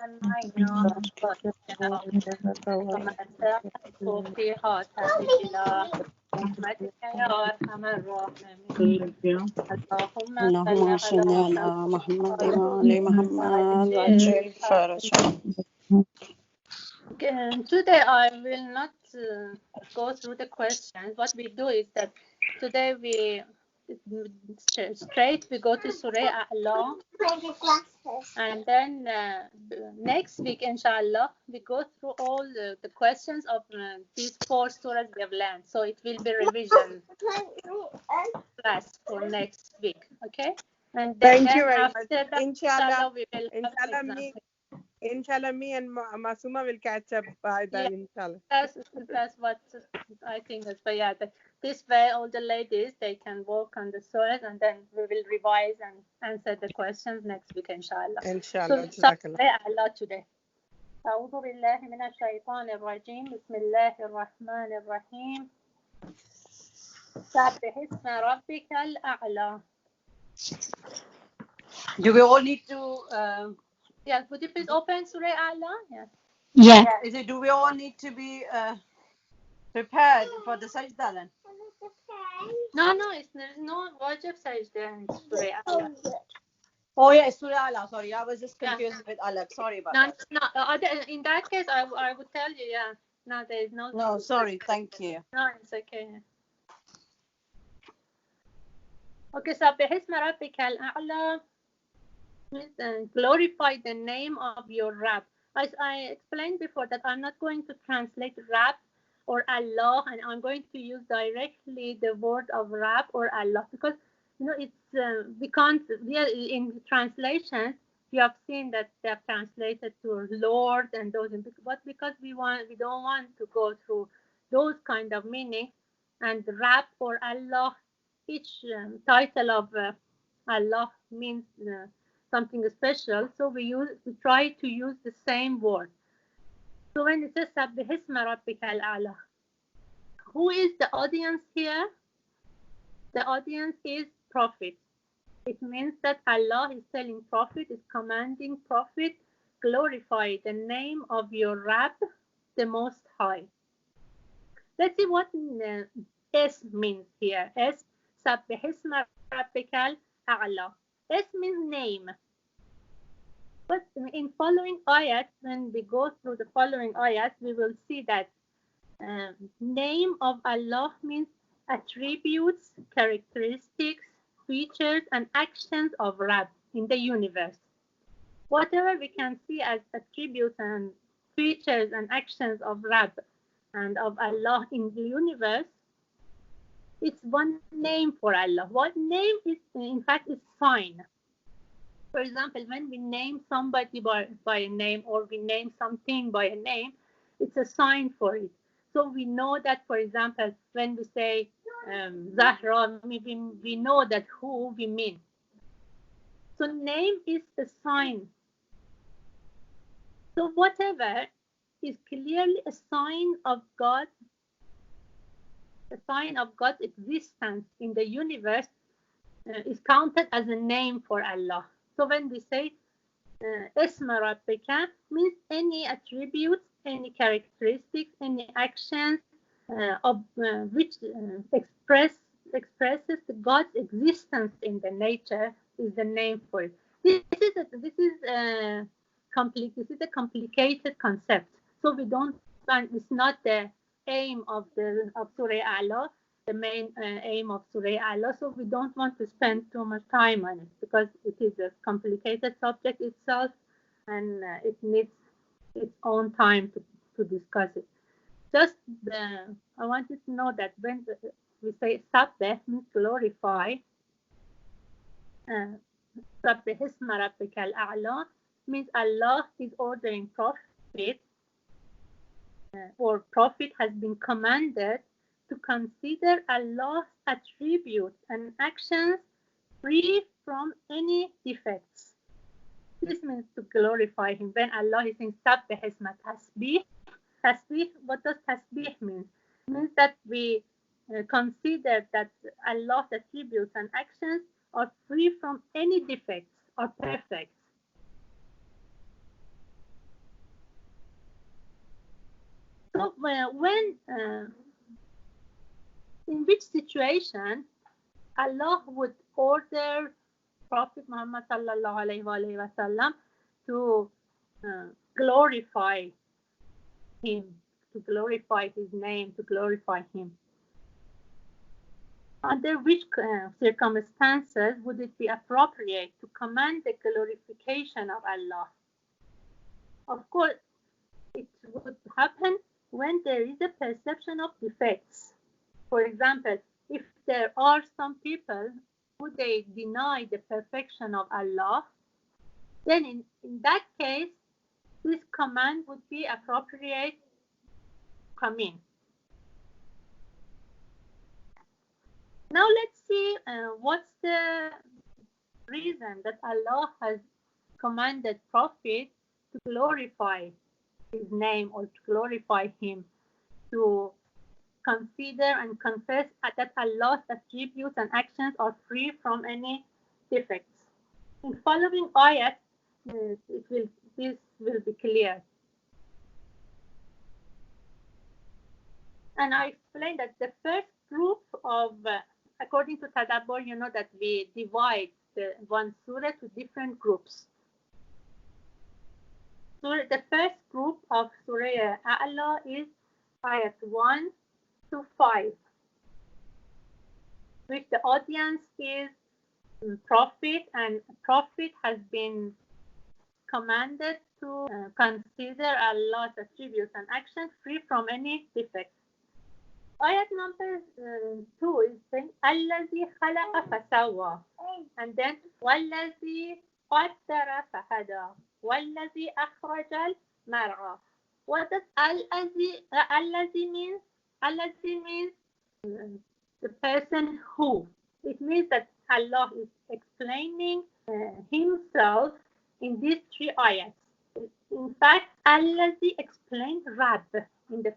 جمعنا وفرقنا وما فيها تهجنا برحمتك يا أرحم الراحمين. اللهم صل على محمد وعلى محمد وعجل فرجهم. Today I will not go through the questions. What we do is that today we straight we go to Surah A'la, and then next week inshallah we go through all the questions of these 4 surahs we have learned. So it will be revision class for next week. Okay, and then Thank you very after much. that inshallah we will have Inshallah, me and Masuma will catch up by then, inshallah. That's what I think as well. Yeah, this way all the ladies, they can work on the surahs, and then we will revise and answer the questions next week, inshallah. Inshallah. So, Allah today. أعوذ بالله من الشيطان الرجيم بسم الله الرحمن الرحيم سبح اسم ربك الأعلى. Do we all need to... Yeah, would you please open Surah A'la? Yeah. Do we all need to be prepared for the sajda then? No, there's no wajib sajda in Surah A'la. Oh yeah, Surah A'la. Sorry, I was just confused with Alaq. Sorry about that. No. In that case, I would tell you. Yeah. No, there is no. No, sorry. Thank you. No, it's okay. Okay, سبح اسم ربك الأعلى. Glorify the name of your Rabb. As I explained before, that I'm not going to translate Rabb or Allah, and I'm going to use directly the word of Rabb or Allah, because it's we can't. In translations, you have seen that they have translated to Lord and those, but because we don't want to go through those kind of meanings, and Rabb or Allah, each title of Allah means something special, so we try to use the same word. So when it says سبح اسم ربك الأعلى, who is the audience here? The audience is Prophet. It means that Allah is telling Prophet, is commanding Prophet, glorify the name of your Rabb, the Most High. Let's see what S means here. S, سبح اسم ربك الأعلى. S means name. But in following ayat, when we go through the following ayat, we will see that name of Allah means attributes, characteristics, features, and actions of Rabb in the universe. Whatever we can see as attributes and features and actions of Rabb and of Allah in the universe, it's one name for Allah. What name is, in fact, is sign. For example, when we name somebody by a name, or we name something by a name, it's a sign for it. So we know that, for example, when we say Zahra, we know that who we mean. So name is a sign. So whatever is clearly a sign of God, a sign of God's existence in the universe, is counted as a name for Allah. So when we say Isma Rabbika, means any attributes, any characteristics, any actions which expresses God's existence in the nature is the name for it. This is a complicated concept. So we don't. It's not the aim of Surah A'la, the main aim of Surah A'la, so we don't want to spend too much time on it, because it is a complicated subject itself, and it needs its own time to discuss it. Just I want you to know that when we say Sabbih means glorify, Sabbih isma rabbika al-a'la means Allah is ordering Prophet, or Prophet has been commanded to consider Allah's attributes and actions free from any defects. This means to glorify Him. When Allah is saying Sabbih isma tasbih, what does tasbih mean? It means that we consider that Allah's attributes and actions are free from any defects, or perfect. So when in which situation Allah would order Prophet Muhammad sallallahu alaihi wasallam to glorify him, to glorify his name, to glorify him? Under which circumstances would it be appropriate to command the glorification of Allah? Of course, it would happen when there is a perception of defects. For example, if there are some people who they deny the perfection of Allah, then in that case, this command would be appropriate come in. Now let's see what's the reason that Allah has commanded Prophet to glorify his name or to glorify him, to consider and confess that Allah's attributes and actions are free from any defects. In following ayat, this will be clear. And I explained that the first group of, according to Tadabbur, you know that we divide the one surah to different groups. So the first group of Surah A'la is ayat 1 to 5, which the audience is Prophet, and Prophet has been commanded to consider Allah's attributes and actions free from any defects. Ayat number 2 is saying Allazi khalaqa fasawwa, and then Wallazi qaddara fahada, Wallazi akhrajal mar'a. What does Allazi means? Allazi means the person who. It means that Allah is explaining himself in these three ayats. In fact, Allazi explained Rabb in the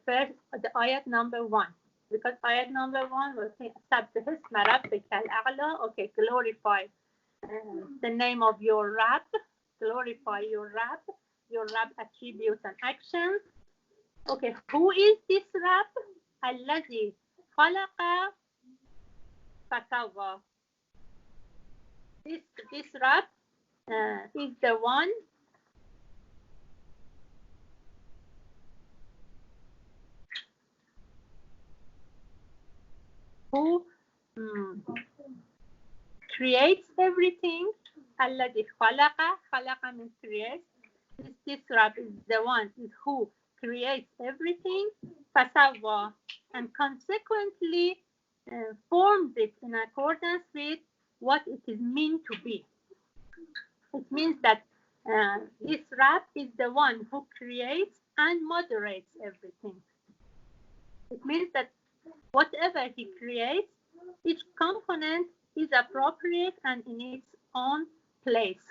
ayat number 1. Because ayat number 1 was saying, Sabbih isma rabbika al-a'la. Okay, glorify the name of your Rabb. Glorify your Rabb attributes and actions. Okay, who is this Rabb? Allazi khalaqa fasawwa. This Rabb is the one who creates everything. Alladhi khalaqa means creates. This Rabb is the one who creates everything, fasawwa, and consequently forms it in accordance with what it is meant to be. It means that this Rabb is the one who creates and moderates everything. It means that whatever he creates, each component is appropriate and in its own place.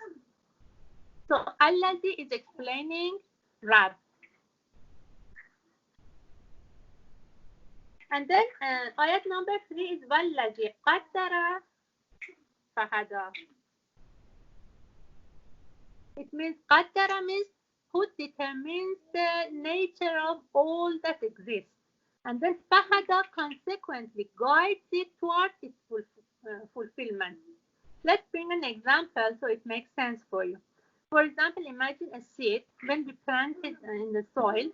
So Allazi is explaining Rabb. And then ayat number 3 is Wallazi qaddara fahada. It means qaddara means who determines the nature of all that exists. And then fahada consequently guides it towards its fulfillment. Let's bring an example so it makes sense for you. For example, imagine a seed when we plant it in the soil.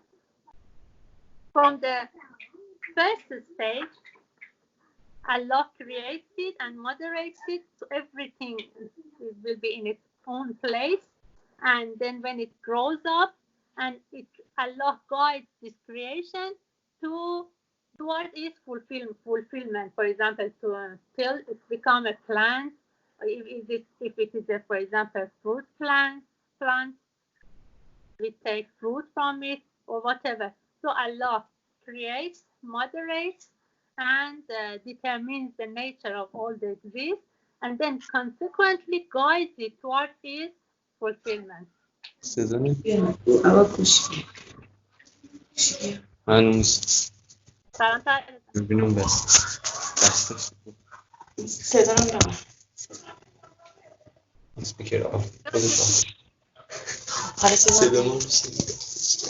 From the first stage, Allah creates it and moderates it, so everything will be in its own place. And then when it grows up, and Allah guides this creation towards its fulfillment. For example, till it become a plant, or if it is a, for example, fruit plant, we take fruit from it or whatever. So Allah creates, moderates, and determines the nature of all that exists, and then consequently guides it towards its fulfillment.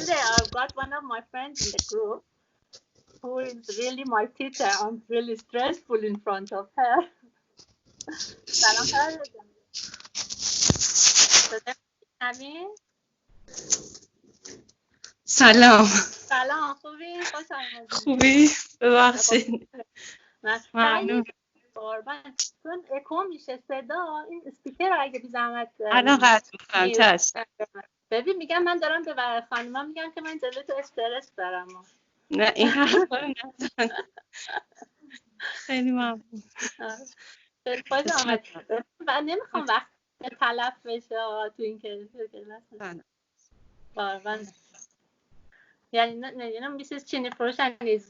yesterday I've got one of my friends in the group who is really my teacher. I'm really stressful in front of her. سلام فردا جان. صدای نمی؟ سلام سلام خوبی؟ خوش آمدید. خوبی؟ ببخشید ممنون. قربان چون اکو میشه صدا این اسپیکر رو اگه بی زحمت الان قطع میکنم چشم. ببین میگم من دارم به خانما میگم که من جلوی تو استرس دارم. نه این حرفا رو نزن. خیلی ممنون. خیلی خوش آمد. من نمیخوام وقت تلف بشه تو این کلاس. قربان. You know, Mrs. Chinifroshan is,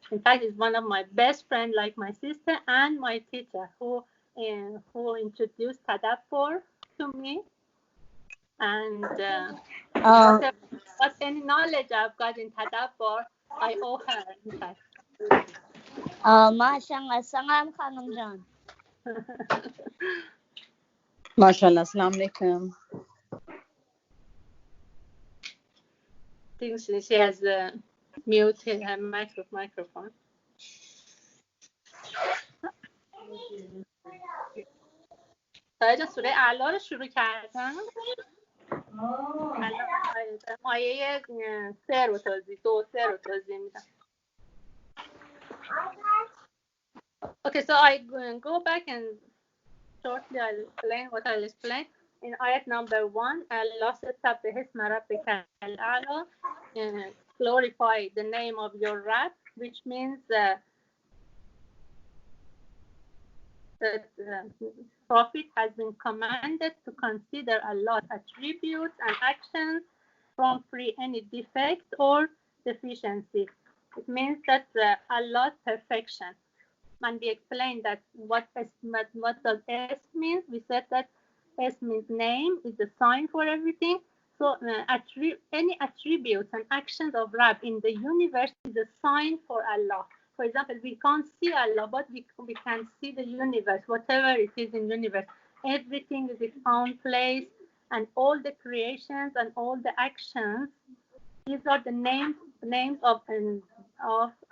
in fact, is one of my best friends, like my sister and my teacher, who introduced Tadabbur to me. And what any knowledge I've got in Tadabbur, I owe her, in fact. MashaAllah, salam Khanum Jan. MashaAllah, Assalamu alaikum. I think she has muted her microphone. سایجا سوره اعلا رو شروع کردم. آیه 3 رو توضیح 2-3 رو توضیح میدم. Okay, so I go back and shortly I'll explain what I'll explain. In ayat number 1, Allah said, "Sabbih isma rabbika al-a'la," glorify the name of your Rabb, which means that Prophet has been commanded to consider Allah's attributes and actions from free any defect or deficiency. It means that Allah's perfection. And we explained that what does S mean? We said that S means name is the sign for everything. So any attributes and actions of Rabb in the universe is a sign for Allah. For example, we can't see Allah, but we can see the universe, whatever it is in the universe. Everything is its own place, and all the creations and all the actions, these are the names of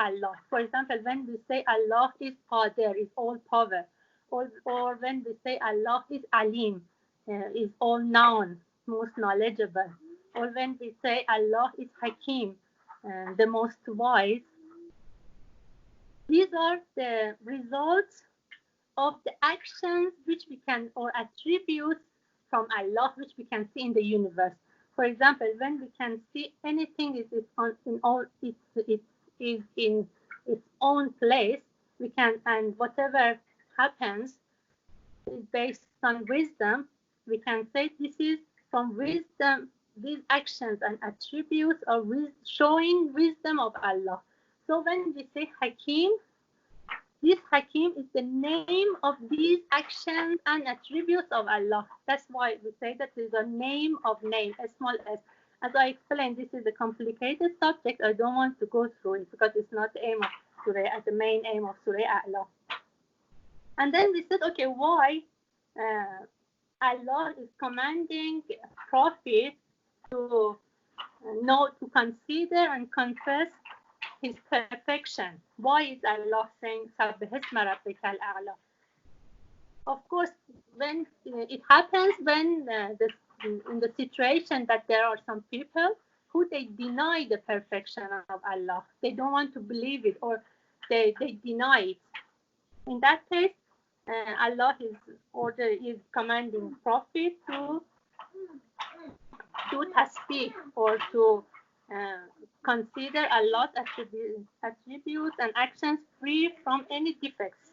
Allah. For example, when we say Allah is Qadir, is all power, or when we say Allah is Alim, is all known, most knowledgeable, or when we say Allah is Hakim, the most wise. These are the results of the actions which we can, or attributes from Allah which we can see in the universe. For example, when we can see anything is in its own place, we can, and whatever happens is based on wisdom, we can say this is from wisdom. These actions and attributes are showing wisdom of Allah. So when we say Hakim, this Hakim is the name of these actions and attributes of Allah. That's why we say that it is a name of name, a small s. As I explained, this is a complicated subject. I don't want to go through it because it's not the aim of Surah, the main aim of Surah A'la. And then we said, okay, why Allah is commanding Prophet to consider and confess his perfection. Why is Allah saying Sabbih isma rabbika al-a'la? Of course, when it happens when in the situation that there are some people who they deny the perfection of Allah. They don't want to believe it, or they deny it. In that case, Allah is commanding Prophet to do tasbih, or to consider Allah's attributes and actions free from any defects.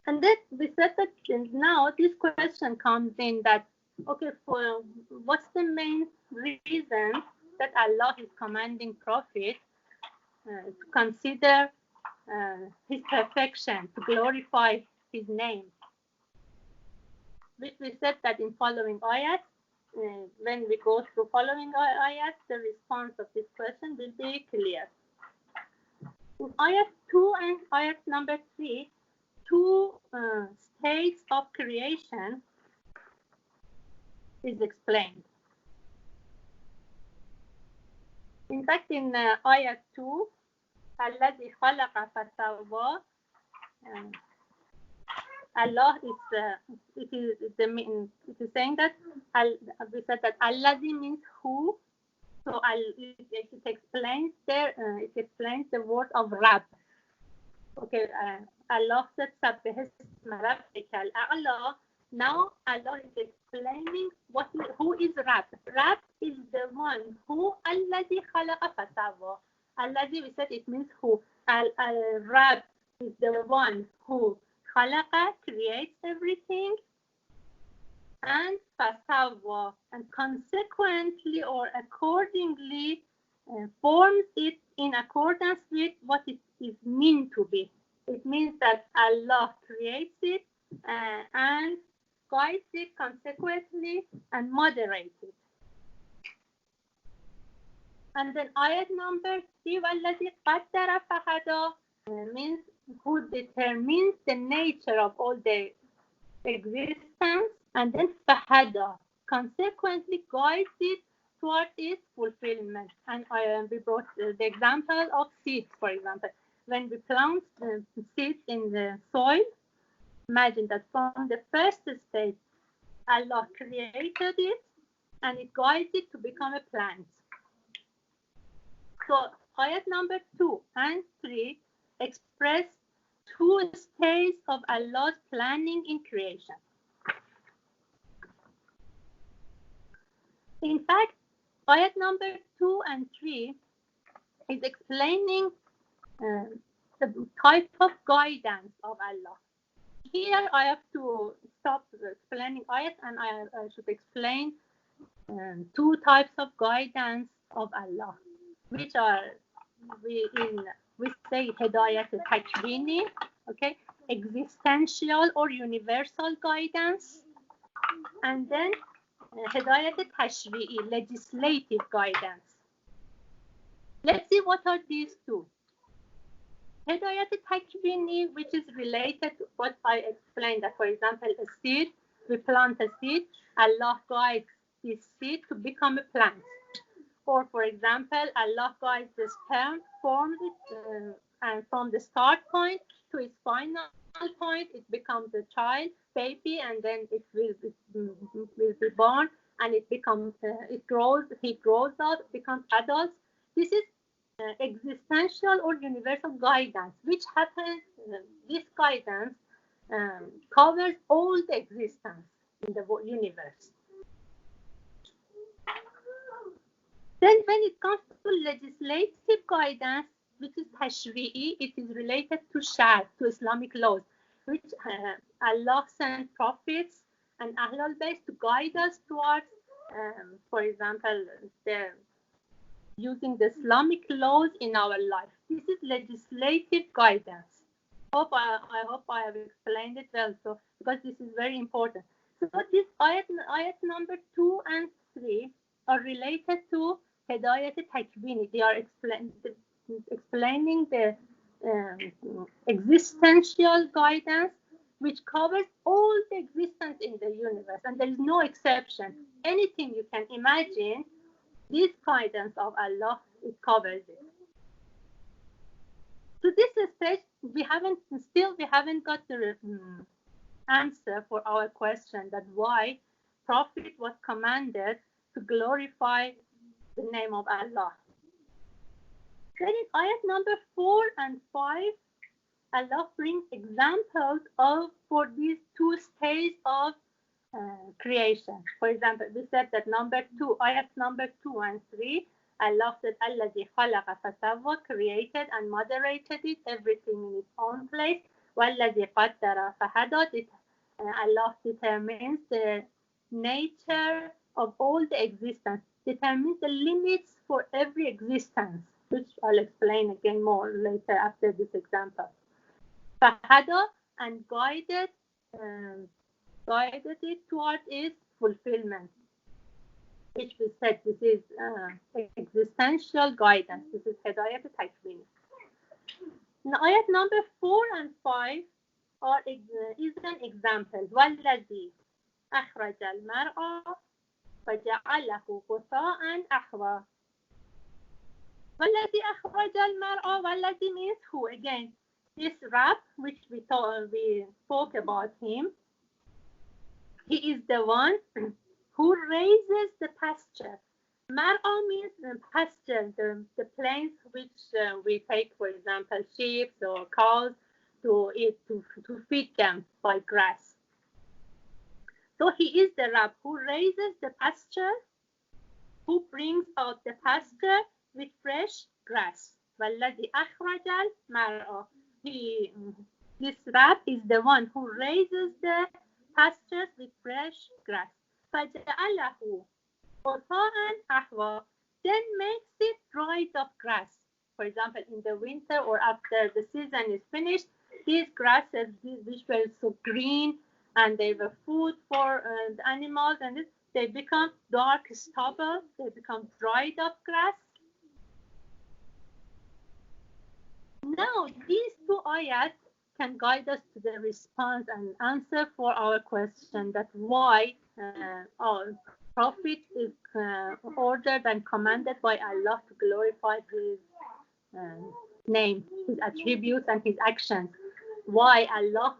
And then we said that now this question comes in that, okay, what's the main reason that Allah is commanding Prophet to consider his perfection, to glorify his name? Which we said that in following ayat, when we go through following ayat, the response of this question will be clear. In ayat 2 and ayat number 3, two states of creation is explained. In fact, in ayah 2, الذي خلق فسوى, Allah it is saying that we said that الذي means who, so it explains there. It explains the word of Rab. Okay, Allah said سبح اسم ربك الأعلى. Now Allah is explaining who is Rab. Rab is the one who الذي خلق فسوى. الذي, we said it means who. Rab is the one who خلق, creates everything, and فسوى, and consequently or accordingly forms it in accordance with what it is meant to be. It means that Allah creates it and guides it consequently and moderates it. And then ayat number 3, وَالَّذِي قَدَّرَ فَهَدَى, means who determines the nature of all the existence, and then فَهَدَى, consequently guides it toward its fulfillment. And we brought the example of seeds, for example. When we plant seeds in the soil, imagine that from the first stage, Allah created it and it guides it to become a plant. So ayat number 2 and 3 express two stages of Allah's planning in creation. In fact, ayat number 2 and 3 is explaining the type of guidance of Allah. Here I have to stop explaining ayat and I should explain two types of guidance of Allah, which are we say hidayat takvini, okay, existential or universal guidance, and then hidayat tashri'i, legislative guidance. Let's see what are these two. Hidayat takvini, which is related to what I explained, that for example a seed, we plant a seed, Allah guides this seed to become a plant. Or for example, Allah guides the sperm, forms it, and from the start point to its final point, it becomes a child, baby, and then it will be born, and it becomes, he grows up, becomes adult. This is existential or universal guidance, which happens, this guidance covers all the existence in the universe. Then when it comes to legislative guidance, which is tashri'i, it is related to shar, to Islamic laws, which Allah sent prophets and Ahlul Bayt to guide us towards, for example, using the Islamic laws in our life. This is legislative guidance. I hope I have explained it well, so because this is very important. So this ayat number 2 and 3 are related to hidayat takvini. They are explaining the existential guidance, which covers all the existence in the universe, and there is no exception. Anything you can imagine, this guidance of Allah, it covers it. To this stage, we haven't got the answer for our question that why Prophet was commanded to glorify the name of Allah. Then in ayat number 4 and 5, Allah brings examples for these two stages of creation. For example, we said that ayat number 2 and 3, Allah said, الَّذِي خَلَقَ فَسَوَّى, created and moderated it, everything in its own place. وَالَّذِي قَدَّرَ فَهَدَى, Allah determines the nature of all the existence, determines the limits for every existence, which I'll explain again more later after this example. فَهَدَى, and guided it towards its fulfillment, which we said this is existential guidance. This is hidayat takvini. Now, ayat number 4 and 5 is an example. وَالَّذِي أَخْرَجَ الْمَرْعَى, فجعله غثاء أحوى. والذي أخرج المرعى والذي means who again. This rat which we spoke about him, he is the one who raises the pasture. Mar'a means pasture, the plains which we take, for example, sheep or cows to eat, to feed them by grass. So he is the Rab who raises the pasture, who brings out the pasture with fresh grass. وَالَّذِي أَخْرَجَ الْمَرْعَى. This Rab is the one who raises the pastures with fresh grass. فَجَعَلَهُ غُثَاءً أَحْوَى. Then makes it dried up grass. For example, in the winter or after the season is finished, these grasses, which were so green and they were food for the animals, and they become dark stubble, they become dried up grass. Now, these two ayat can guide us to the response and answer for our question that why our Prophet is ordered and commanded by Allah to glorify his name, his attributes and his actions. Why Allah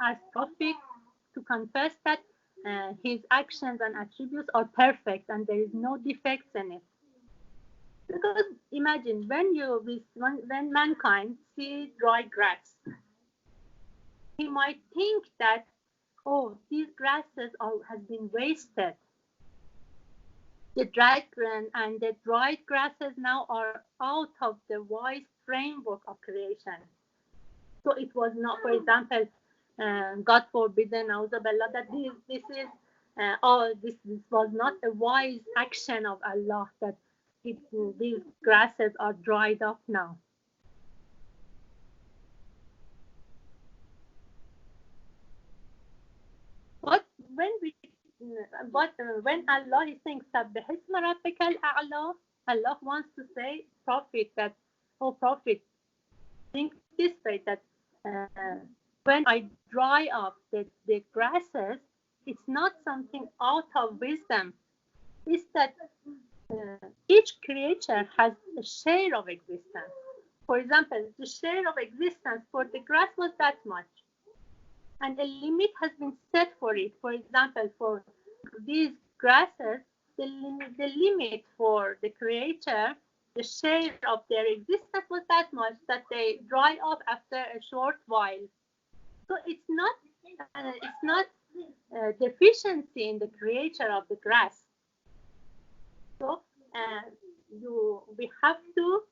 asked Prophet to confess that his actions and attributes are perfect and there is no defects in it. Because imagine when mankind sees dry grass, he might think that, oh, these grasses has been wasted. The dried and the dried grasses now are out of the wise framework of creation. So it was not, for example, God forbidden, that this was not a wise action of Allah that these grasses are dried up now. But when Allah is saying سَبِّحِ اسْمَ رَبِّكَ الْأَعْلَى, Allah wants to say, Prophet, that, oh Prophet, think this way, that when I dry up the grasses, it's not something out of wisdom. It's that each creature has a share of existence. For example, the share of existence for the grass was that much. And a limit has been set for it. For example, for these grasses, the limit for the creature, the share of their existence was that much that they dry up after a short while. So it's not deficiency in the creature of the grass. So we have to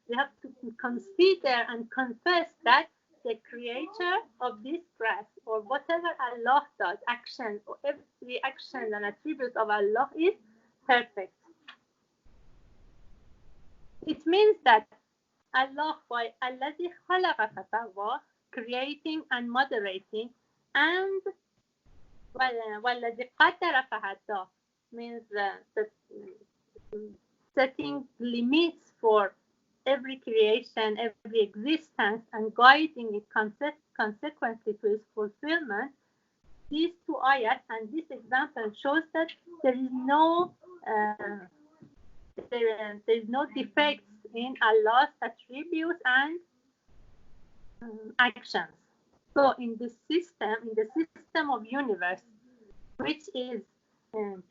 we have to consider and confess that the creator of this grass, or whatever Allah does, actions, or every action and attributes of Allah is perfect. It means that Allah, by الذي خلق فسوى, creating and moderating, and والذي قدر فهدى, means setting limits for every creation, every existence, and guiding it consequently to its fulfillment. These two ayats and this example shows that there is no defects in Allah's attributes and actions. So in the system of universe, which is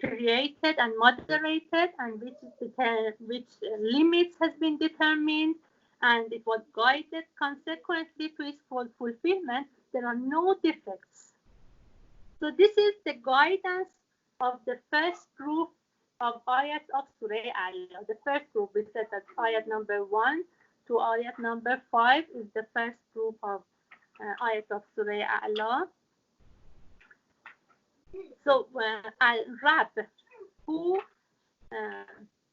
created and moderated, and which limits has been determined, and it was guided consequently to its fulfillment, there are no defects. So this is the guidance of the first group of ayat of Surah Al. The first group, we said that ayat number 1 to ayat number 5 is the first group of ayat of Surah Al. So Al-Rab, who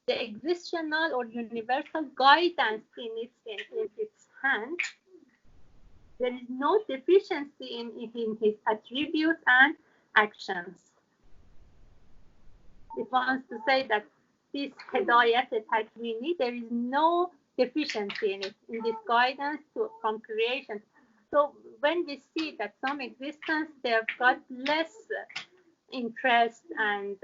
the existential or universal guidance in its hand, there is no deficiency in his attributes and actions. It wants to say that this Hidayat al-Takmini, there is no deficiency in it, in this guidance from creation. So when we see that some existence, they have got less interest and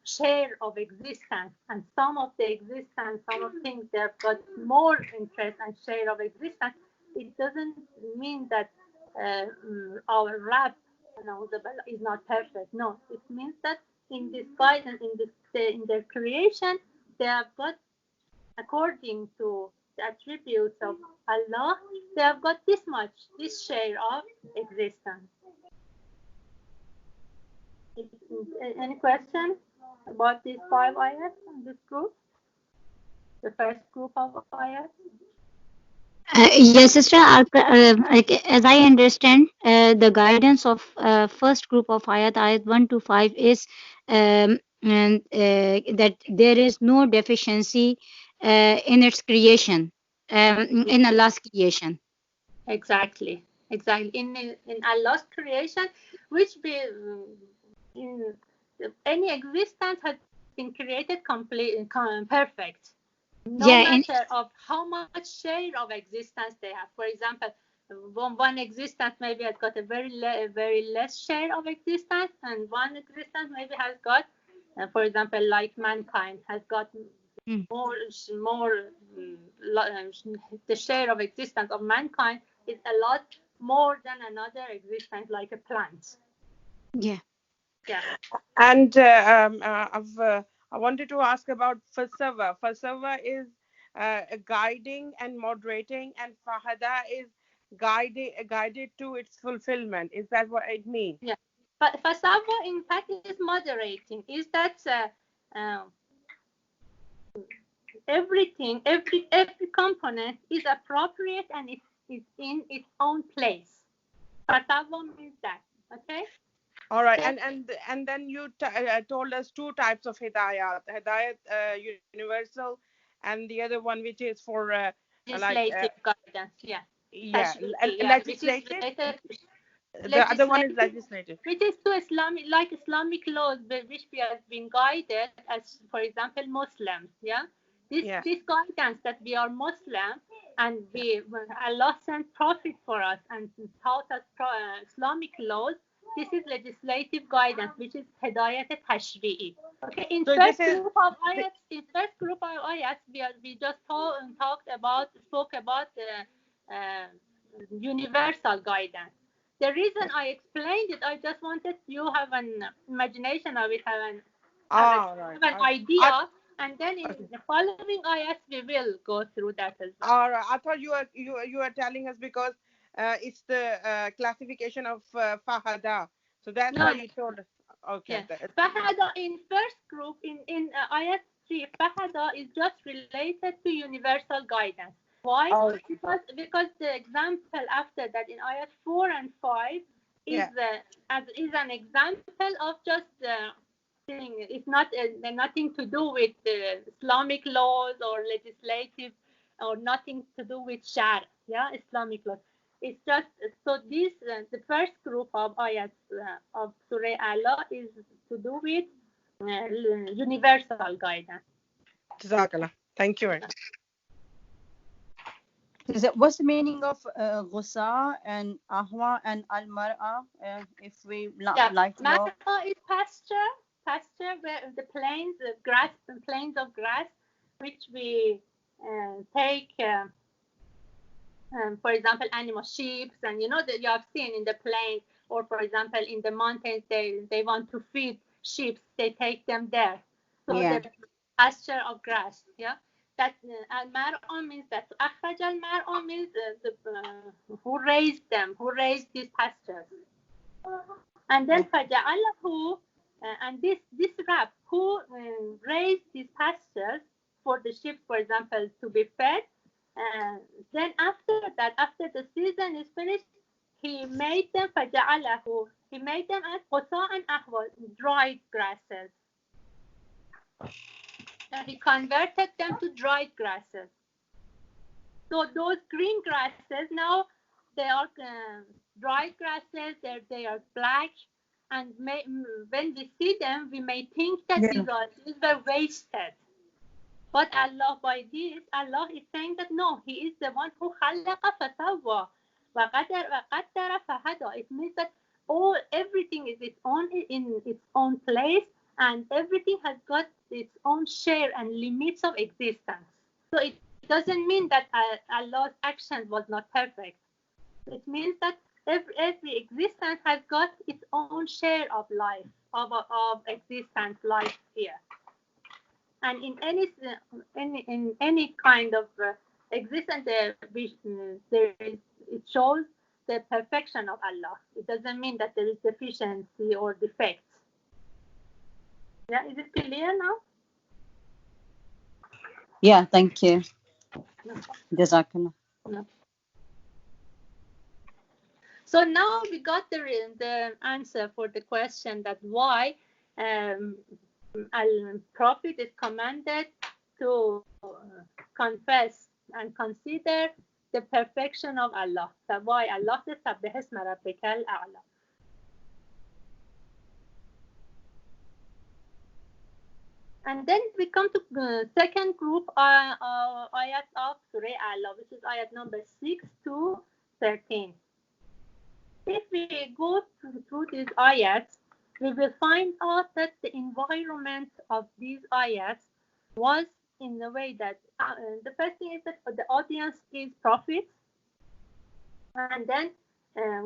share of existence, and some of the existence, some of things they've got more interest and share of existence. It doesn't mean that our rap is not perfect. No, it means that in this guidance, in their creation, they have got, according to the attributes of Allah, they have got this share of existence. Any question about these 5 ayats in this group? The first group of ayats? Yes, sister. As I understand, the guidance of first group of ayat 1 to 5 is and, that there is no deficiency in its creation, in Allah's creation. Exactly. In Allah's creation, which in any existence has been created complete, perfect. No matter of how much share of existence they have. For example, one existence maybe has got a very less share of existence, and one existence maybe has got, for example, like mankind has got more the share of existence of mankind is a lot more than another existence like a plant. Yeah. And I wanted to ask about Falsafa. Falsafa is guiding and moderating, and Fahada is guided to its fulfillment. Is that what it means? Yeah. But Falsafa, in fact, is moderating. Is that everything, every component is appropriate and it is in its own place. Falsafa means that. Okay. All right, and then you told us 2 types of hidayat universal, and the other one which is for legislative guidance. Legislative. The other one is legislative, which is to Islamic laws which we have been guided as, for example, Muslims. This guidance that we are Muslim and Allah sent prophet for us and taught us Islamic laws. This is legislative guidance, which is Hidayat Tashri'i. Okay. In first group of ayats, we just spoke about universal guidance. The reason I explained it, I just wanted you have an imagination of it, have an idea, and then in the following ayats we will go through that as well. All right. I thought you were telling us because it's the classification of Fahada. So that's why you told us. Okay. Yeah. Fahada in first group in ayat 3, Fahada is just related to universal guidance. Why? Because the example after that in ayat 4 and 5 is an example of just thing. It's not nothing to do with Islamic laws or legislative, or nothing to do with Shar, Islamic laws. It's just so this the first group of ayats of Surah Allah is to do with universal guidance. Jazakallah. Thank you. What's the meaning of Ghusa and Ahwa and Al-Mar'a? If we like to know. Mar'a is pasture where the plains of grass, which we take. For example, animal sheep, and that you have seen in the plains, or for example in the mountains, they want to feed sheep, they take them there. So the pasture of grass, that al-mar'a means that akhraj al-mar'a means who raised these pastures, and then faja'alahu, and this rab who raised these pastures for the sheep, for example, to be fed. Then after the season is finished, he made them faja'alahu. He made them as qusa'an ahwa, dried grasses. And he converted them to dried grasses. So those green grasses now they are dried grasses. They are black, and when we see them, we may think that these were wasted. But Allah, by this, Allah is saying that no, He is the one who خَلَقَ فَسَوَّى وَقَدَّرَ فَهَدَى. It means that everything is in its own place, and everything has got its own share and limits of existence. So it doesn't mean that Allah's action was not perfect. It means that every existence has got its own share of life, of existence, life here. And in any kind of existence, it shows the perfection of Allah. It doesn't mean that there is deficiency or defects. Yeah, is it clear now? Yeah, thank you. Jazakallah. No. So now we got the answer for the question that why Prophet is commanded to confess and consider the perfection of Allah. So why Allah says سبح اسم ربك الأعلى. And then we come to the second group ayat of Surah Allah, which is ayat number 6 to 13. If we go through these ayats, we will find out that the environment of these ayats was in the way that the first thing is that the audience is prophets, and then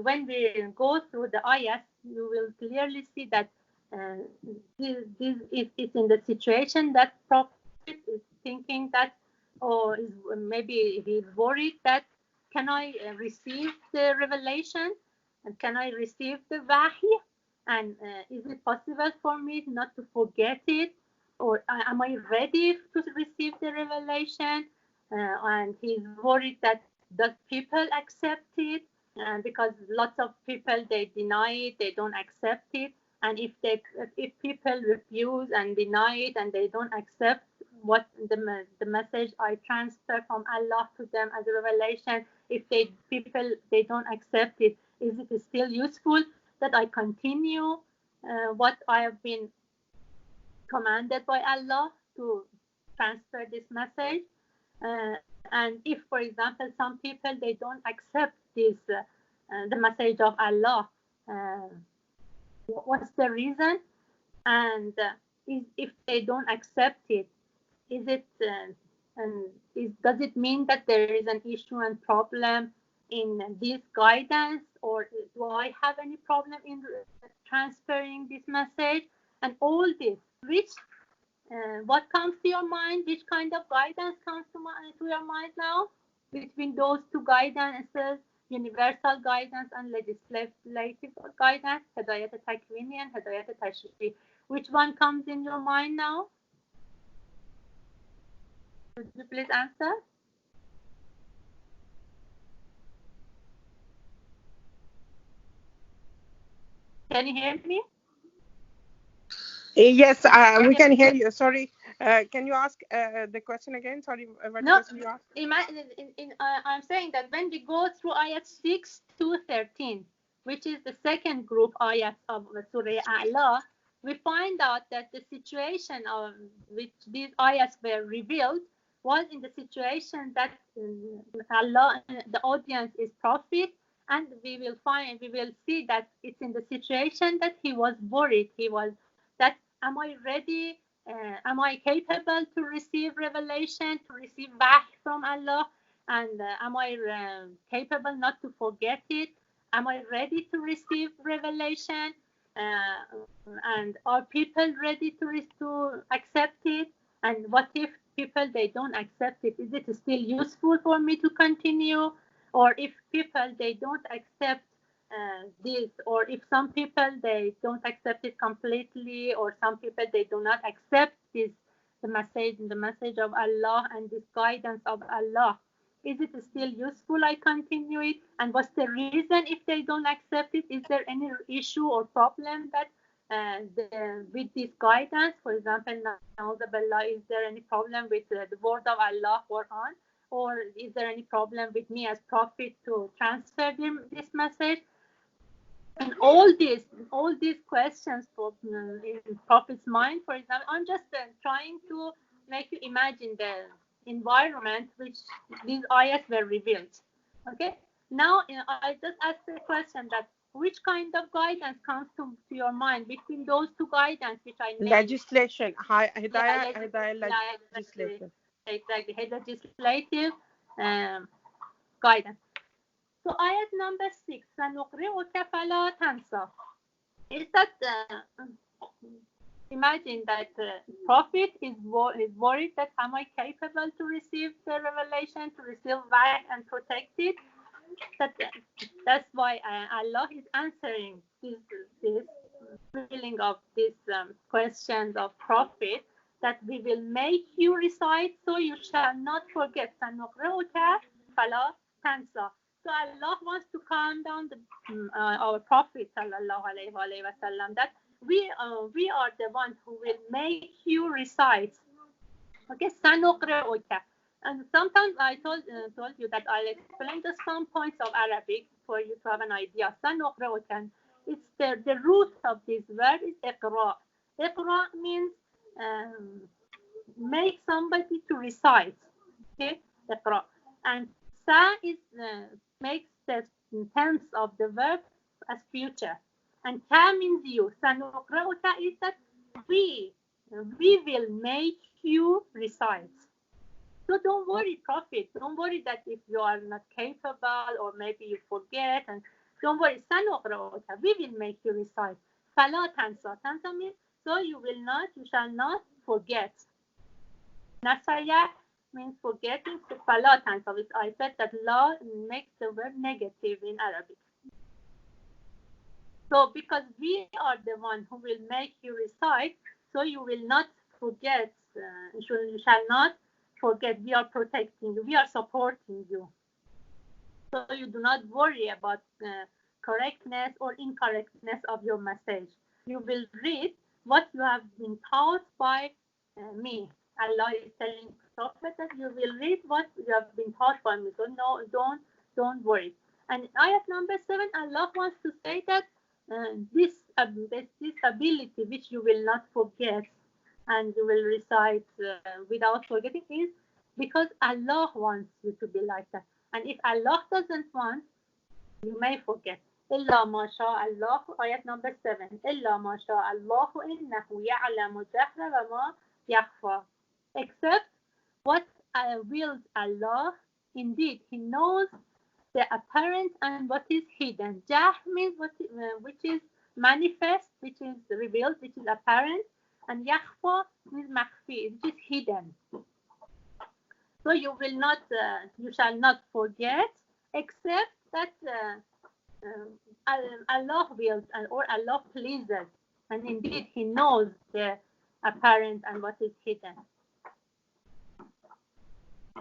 when we go through the ayats, you will clearly see that this is in the situation that prophet is thinking that, or maybe he's worried that, can I receive the revelation, and can I receive the wahy, and is it possible for me not to forget it, or am I ready to receive the revelation? And he's worried that does people accept it, because lots of people, they deny it, they don't accept it. And if people refuse and deny it, and they don't accept what the message I transfer from Allah to them as a revelation, if people don't accept it, is it still useful that I continue what I have been commanded by Allah to transfer this message? And if, for example, some people, they don't accept this the message of Allah, what's the reason? And if they don't accept it, is it does it mean that there is an issue and problem in this guidance, or do I have any problem in transferring this message? And all this, which what comes to your mind? Which kind of guidance comes to your mind now between those two guidances, universal guidance and legislative guidance, Hidayat al-Takwini and Hidayat al-Tashri'? Which one comes in your mind now? Could you please answer? Can you hear me? Yes, we can hear you. Sorry, can you ask the question again? Sorry, what question you asked? I'm saying that when we go through ayat 6 to 13, which is the second group ayat of Surah Allah, we find out that the situation of which these ayats were revealed was in the situation that Allah, the audience is prophet, and we will see that it's in the situation that he was worried. He was that, am I ready? Am I capable to receive revelation, to receive wahy from Allah? And am I capable not to forget it? Am I ready to receive revelation? And are people ready to accept it? And what if people, they don't accept it? Is it still useful for me to continue? Or if people, they don't accept this, or if some people, they don't accept it completely, or some people, they do not accept this, the message of Allah and this guidance of Allah, is it still useful I continue it? And what's the reason if they don't accept it? Is there any issue or problem that with this guidance? For example, is there any problem with the word of Allah, Quran? Or is there any problem with me as prophet to transfer this message? And all these questions in prophet's mind, for example, I'm just trying to make you imagine the environment which these ayats were revealed. Okay, now I just asked the question that which kind of guidance comes to your mind between those two guidance which I named? Legislation. Yeah, Hidayah exactly. legislative. Legislative guidance. So ayat number 6, سنقرئك فلا تنسى. Is that imagine that prophet is worried that am I capable to receive the revelation, to receive light and protect it? That's why Allah is answering this feeling of these questions of prophet, that we will make you recite so you shall not forget. سنقرئك فلا تنسى. So Allah wants to calm down our Prophet sallallahu alaihi wasallam, that we are the ones who will make you recite. Okay, سنقرئك. And sometimes I told you that I'll explain just some points of Arabic for you to have an idea. سنقرئك. It's the root of this word is اقرأ. اقرأ means make somebody to recite. Okay, اقرأ. And sa is makes the tense of the verb as future, and ka means you. سنقرئك is that we will make you recite. So don't worry, Prophet. Don't worry that if you are not capable or maybe you forget, and don't worry. سنقرئك, we will make you recite. فلا تنسى. تنسى means so you shall not forget. Nasaya means forgetting. So فلا تنسى. I said that la makes the word negative in Arabic. So because we are the one who will make you recite, so you will not forget. You shall not forget. We are protecting you. We are supporting you. So you do not worry about correctness or incorrectness of your message. You will read what you have been taught by me. Allah is telling Prophet that you will read what you have been taught by me. So no, don't worry. And ayat number 7, Allah wants to say that this ability which you will not forget and you will recite without forgetting is because Allah wants you to be like that. And if Allah doesn't want, you may forget. إلا ما شاء الله, ayat number 7. إلا ما شاء الله إنه يعلم الجهر وما يخفى. Except what wills Allah, indeed He knows the apparent and what is hidden. Jah means which is manifest, which is revealed, which is apparent, and yakhfa means makhfi, which is hidden. So you shall not forget, except that Allah wills or Allah pleases, and indeed He knows the apparent and what is hidden.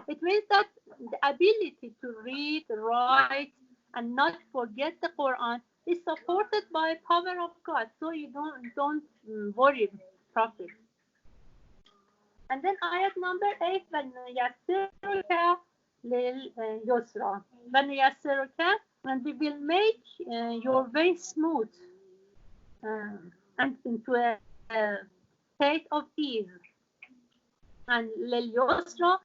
It means that the ability to read, write, and not forget the Quran is supported by power of God. So you don't worry, Prophet. And then ayat number 8, وَنُيَسِّرُكَ لِلْيُسْرَى. وَنُيَسِّرُكَ, and we will make your way smooth and into a state of ease. And لِلْيُسْرَى,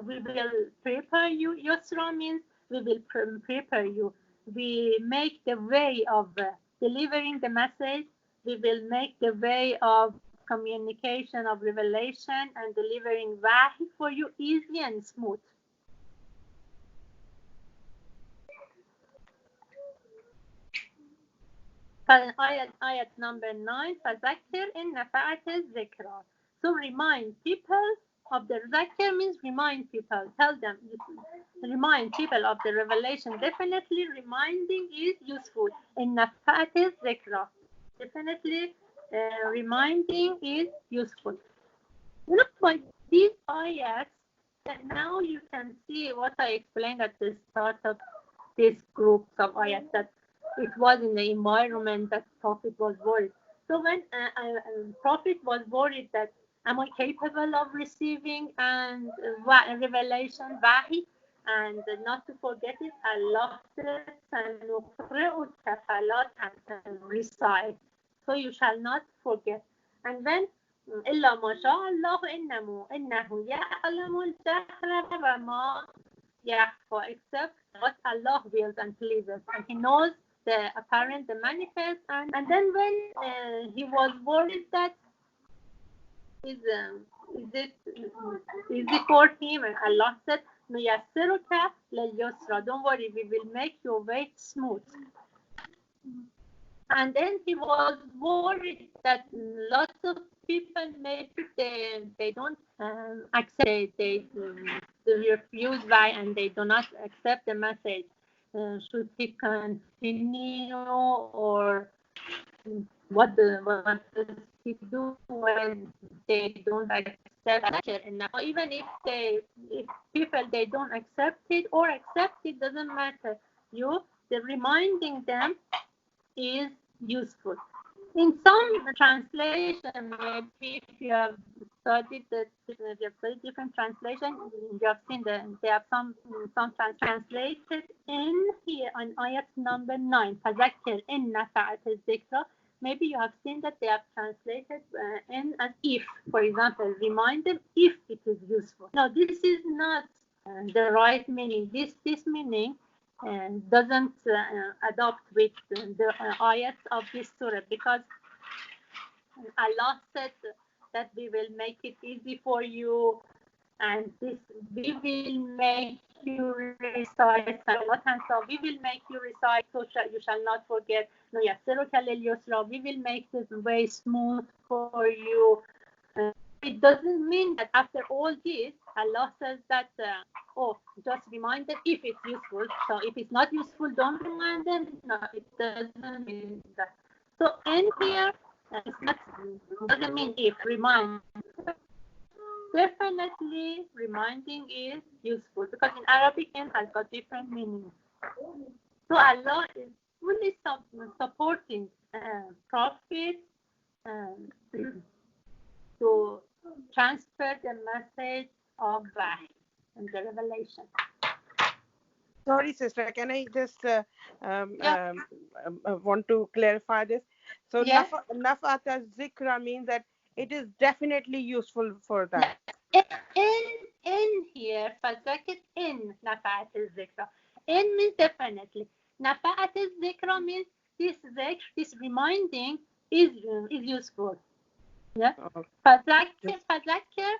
we will prepare you. Yusra means we will prepare you. We make the way of delivering the message. We will make the way of communication, of revelation, and delivering wahi for you easy and smooth. Ayat number 9. فَذَكِّرْ إِنْ نَفَعَتِ الذِّكْرَى. So remind people of the zakir means remind people, tell them, remind people of the revelation. Definitely reminding is useful. In nafat is zikra. Definitely reminding is useful. Look by these ayats, that now you can see what I explained at the start of this group of ayats, that it was in the environment that Prophet was worried. So when Prophet was worried that am I capable of receiving and revelation, wahi, and not to forget it, Allah says, recite, so you shall not forget. And then, إِلَّا مَا شَاءَ اللَّهُ إِنَّهُ يَعْلَمُ الْجَهْرَ وَمَا يَخْفَى, except what Allah wills and pleases, and He knows the apparent, the manifest, and then when he was worried that is it for him, and Allah said, "Nuyassiruka lil-yusra." Don't worry, we will make your way smooth. And then he was worried that lots of people maybe they don't accept, they refuse why, and they do not accept the message. Should he continue, or what does he do when they don't accept it? And now, even if people they don't accept it or accept it, doesn't matter. The reminding them is useful. In some translation, maybe if you have studied different translation, you have seen that they have some translated in here on ayat number 9. فَذَكِّرْ إِنْ نَفَعَتِ الذِّكْرَى. Maybe you have seen that they have translated in as if, for example, remind them if it is useful. No, this is not the right meaning. This meaning doesn't adopt with the ayats of this surah, because Allah said that we will make it easy for you, and we will make you recite. So we will make you recite, so you shall not forget. We will make the way smooth for you. It doesn't mean that after all this, Allah says that, just remind them if it's useful. So if it's not useful, don't remind them. No, it doesn't mean that. So in here, doesn't mean if, remind. Definitely reminding is useful, because in Arabic it has got different meanings. So Allah is fully supporting Prophet to transfer the message of Wahy and the revelation. Sorry, sister, can I just want to clarify this? So Yeah. Nafat al-Zikra means that it is definitely useful for that. In here, فَذَكِرْ in نَفَعَتِ الذِّكْرَى. In means definitely. نَفَعَتِ الذِّكْرَى means this reminding is useful. Yeah. فَذَكِرْ,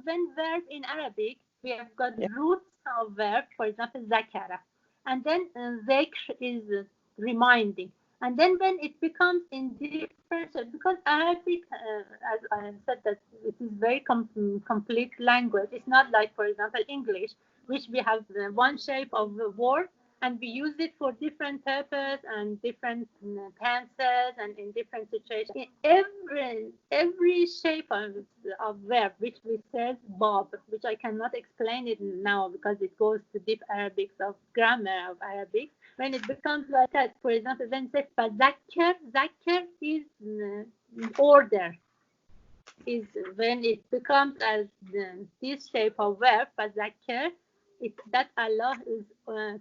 when verb in Arabic, we have got roots of verb, for example, zakara. And then zikr is reminding. And then when it becomes in different, because Arabic, as I said, that it is very complete language. It's not like, for example, English, which we have one shape of the word, and we use it for different purpose and different tenses and in different situations. In every shape of verb, which we said bab, which I cannot explain it now because it goes to deep Arabic of grammar of Arabic. When it becomes like that, for example, when it says zakir is order. Is when it becomes as this shape of verb, fazakir, it's that Allah is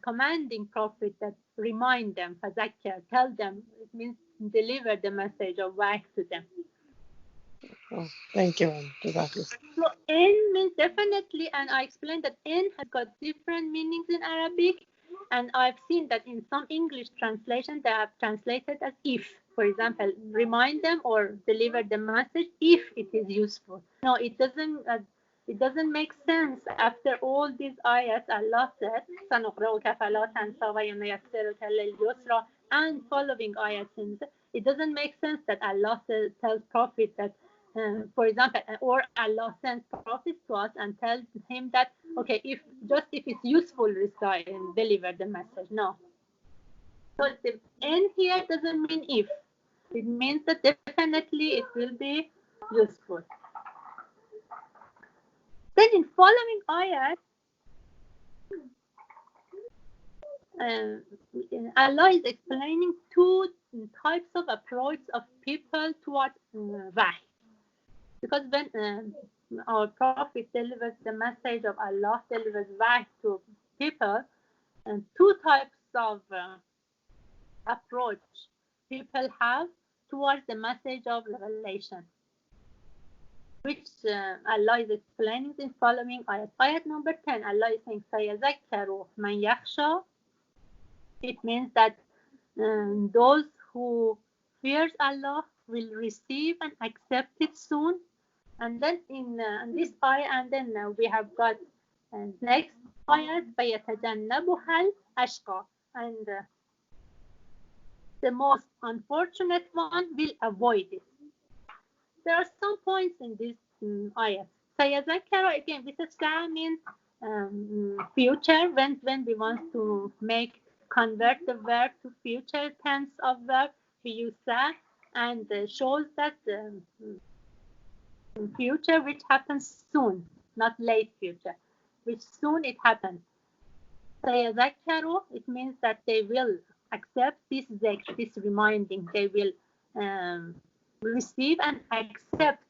commanding Prophet that remind them, fazakir, tell them. It means deliver the message of Wahy to them. Oh, thank you. So in means definitely, and I explained that in has got different meanings in Arabic, and I've seen that in some English translation they have translated as if. For example, remind them or deliver the message if it is useful. No, it doesn't make sense after all these ayats. Allah said, سَنُقْرَئُكَ فَلَا تَنْسَ وَيُيَسِّرُكَ لِلْيُسْرَى, and following ayats. It doesn't make sense that Allah tells Prophet that, for example, or Allah sends Prophet to us and tells him that, okay, if it's useful, recite and deliver the message. No. So the in here doesn't mean if. It means that definitely it will be useful. Then in following ayat, Allah is explaining two types of approach of people towards Wahy. Because when our Prophet delivers the message of Allah, delivers Wahy to people, and two types of approach people have towards the message of revelation, which Allah is explaining in following ayat. Ayat number 10, Allah is saying, سَيَذَكَّرُ مَنْ يَخْشَى. It means that those who fears Allah will receive and accept it soon. And then in this ayah, and then we have got next ayah, فَيَتَجَنَّبُهَا الْأَشْقَى, and the most unfortunate one will avoid it. There are some points in this ayah. سَيَذَكَّرُ, again, this is means future, when we want to convert the verb to future tense of verb, we use that, and shows that future which happens soon, not late future, which soon it happens. سَيَذَكَّرُ, it means that they will accept this reminding. They will receive and accept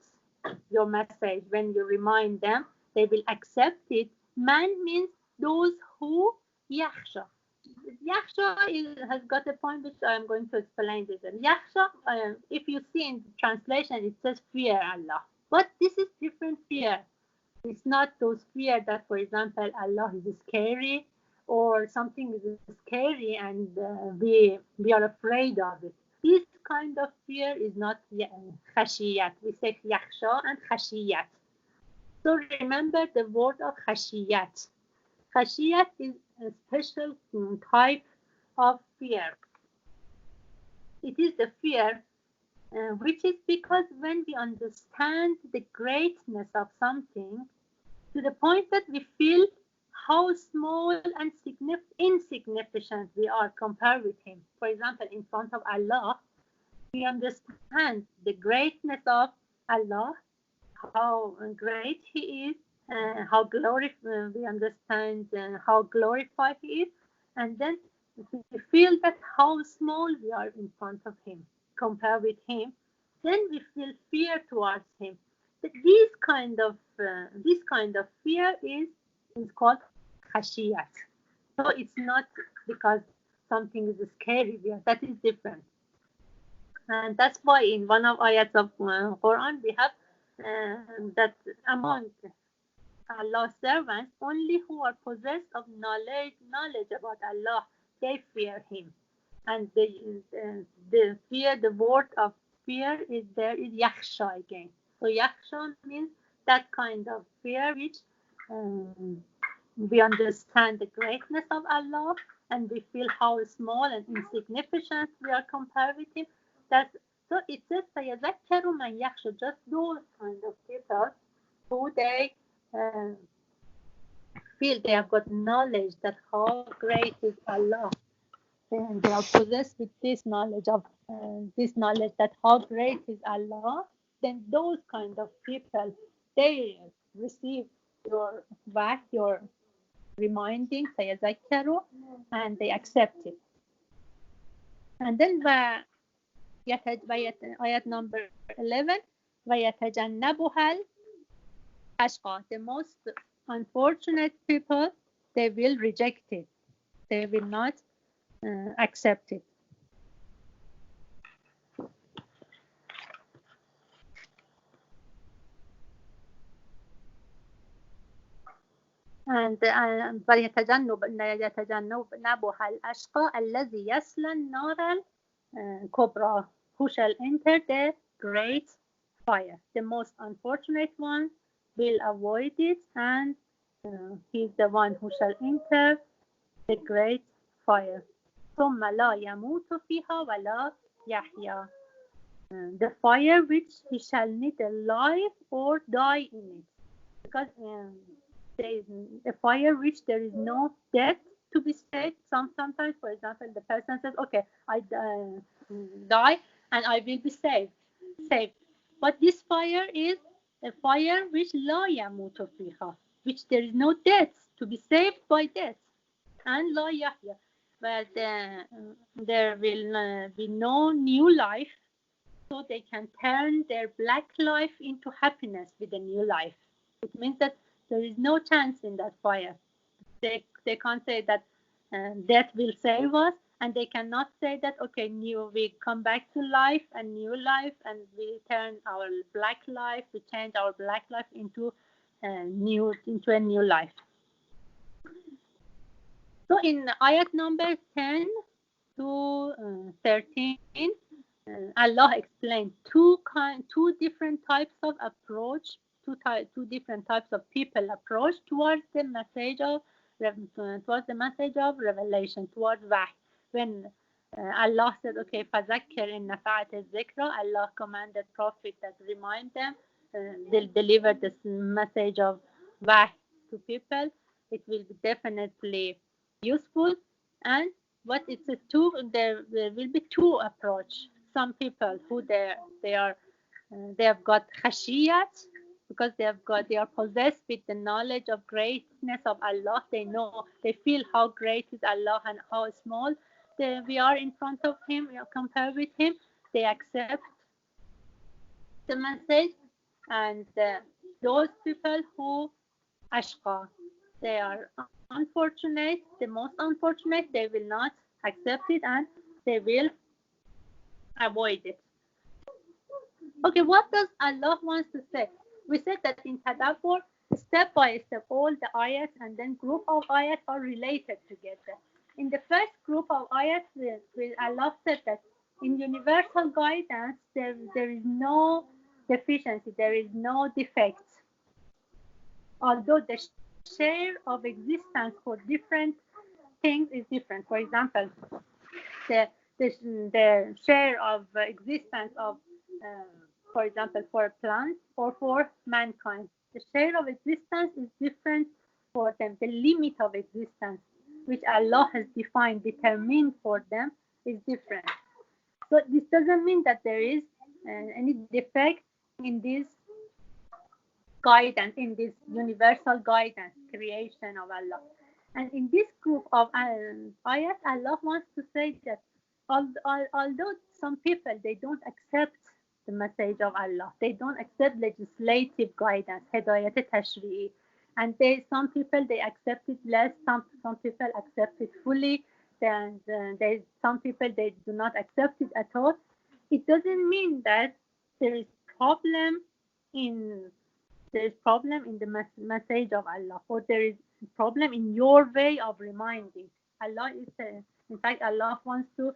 your message. When you remind them, they will accept it. Man means those who yakhsha. Yakhsha has got a point which I am going to explain this. Yakhsha, if you see in the translation, it says fear Allah. But this is different fear. It's not those fear that, for example, Allah is scary or something is scary and we are afraid of it. This kind of fear is not khashiyat. We say yakhsha and khashiyat. So remember the word of khashiyat. Khashiyat is a special type of fear. It is the fear which is because when we understand the greatness of something to the point that we feel how small and insignificant we are compared with him. For example, in front of Allah, we understand the greatness of Allah, how great he is, we understand how glorified he is, and then we feel that how small we are in front of him, compared with him, then we feel fear towards him. But this kind of fear is called khashiyat. So it's not because something is scary. That is different. And that's why in one of ayats of Quran we have that among Allah's servants, only who are possessed of knowledge about Allah, they fear him. And the fear, the word of fear is yakhsha again. So yakhsha means that kind of fear which we understand the greatness of Allah and we feel how small and insignificant we are compared with him. So it says فَيَذَكَّرُ مَنْ يَخْشَى, just those kind of people who they feel they have got knowledge that how great is Allah. And they are possessed with this knowledge that how great is Allah, then those kind of people, they receive your reminding, sayazakkaru, and they accept it. And then ayat number 11, وَيَتَجَنَّبُهَا الْأَشْقَى, the most unfortunate people, they will reject it. They will not accept it. And يتجنبها الأشقى الذي يصلى النار الكبرى, who shall enter the great fire. The most unfortunate one will avoid it, and he's the one who shall enter the great fire. ثم لا يموت فيها ولا يحيا, the fire which he shall neither live or die in it, because there is a fire which there is no death to be saved. Sometimes, for example, the person says, okay, I die and I will be saved. But this fire is a fire which la yamutu fiha, which there is no death to be saved by death, and la yahya, but there will be no new life, so they can turn their black life into happiness with a new life. It means that there is no chance in that fire. They can't say that death will save us, and they cannot say that, okay, we come back to life and new life, and we turn our black life, we change our black life into a new life. So in ayat number 10, 13, Allah explained two different types of approach, two different types of people approach towards the message of revelation, towards wahy. When Allah said, okay, فَذَكِّرْ إِن نَفَعَتِ الذِّكْرَ, Allah commanded Prophet that remind them, they'll deliver this message of wahy to people. It will be definitely useful. And what it's a two, there will be two approach. Some people who they have got khashiyat, because they are possessed with the knowledge of greatness of Allah. They feel how great is Allah and how small we are in front of Him, compared with Him. They accept the message. And those people who ashqa, they are unfortunate, the most unfortunate, they will not accept it and they will avoid it. Okay, what does Allah wants to say? We said that in Tadabbur, step by step, all the ayats and then group of ayats are related together. In the first group of ayats, Allah said that in universal guidance, there is no deficiency, there is no defect. Although the share of existence for different things is different. For example, the share of existence of, for example, for plants or for mankind, the share of existence is different for them. The limit of existence, which Allah has determined for them, is different. So this doesn't mean that there is any defect in this guidance, in this universal guidance, creation of Allah. And in this group of ayat, Allah wants to say that although some people, they don't accept the message of Allah, they don't accept legislative guidance, hidayat tashri'i, and some people, they accept it less, some people accept it fully, and some people, they do not accept it at all. It doesn't mean that there is problem in the message of Allah, or there is problem in your way of reminding. In fact, Allah wants to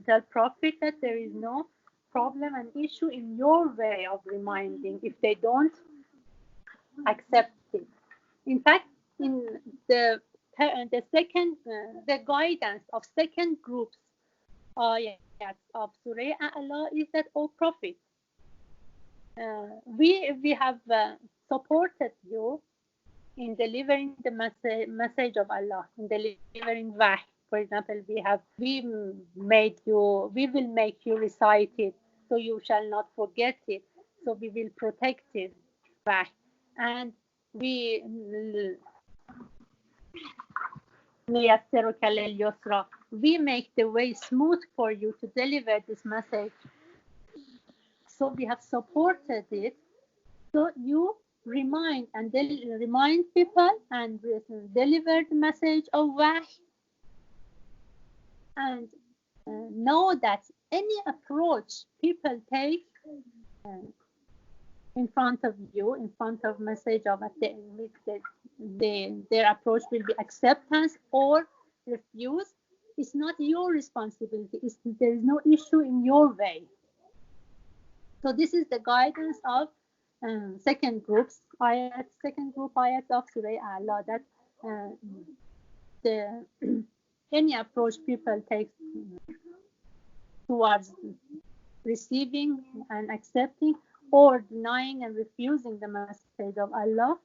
tell Prophet that there is no problem and issue in your way of reminding if they don't accept it. In fact, in the guidance of second groups of Surah Allah is that, O Prophet, we have supported you in delivering the message of Allah, in delivering wahy. For example, we will make you recite it, so you shall not forget it. So we will protect it, wahy. And we make the way smooth for you to deliver this message. So we have supported it. So you remind people and deliver the message of wahy. And know that any approach people take in front of you, in front of message of their approach will be acceptance or refuse. It's not your responsibility. There is no issue in your way. So this is the guidance of second group ayats of Surah Allah, that any approach people take towards receiving and accepting or denying and refusing the message of Allah,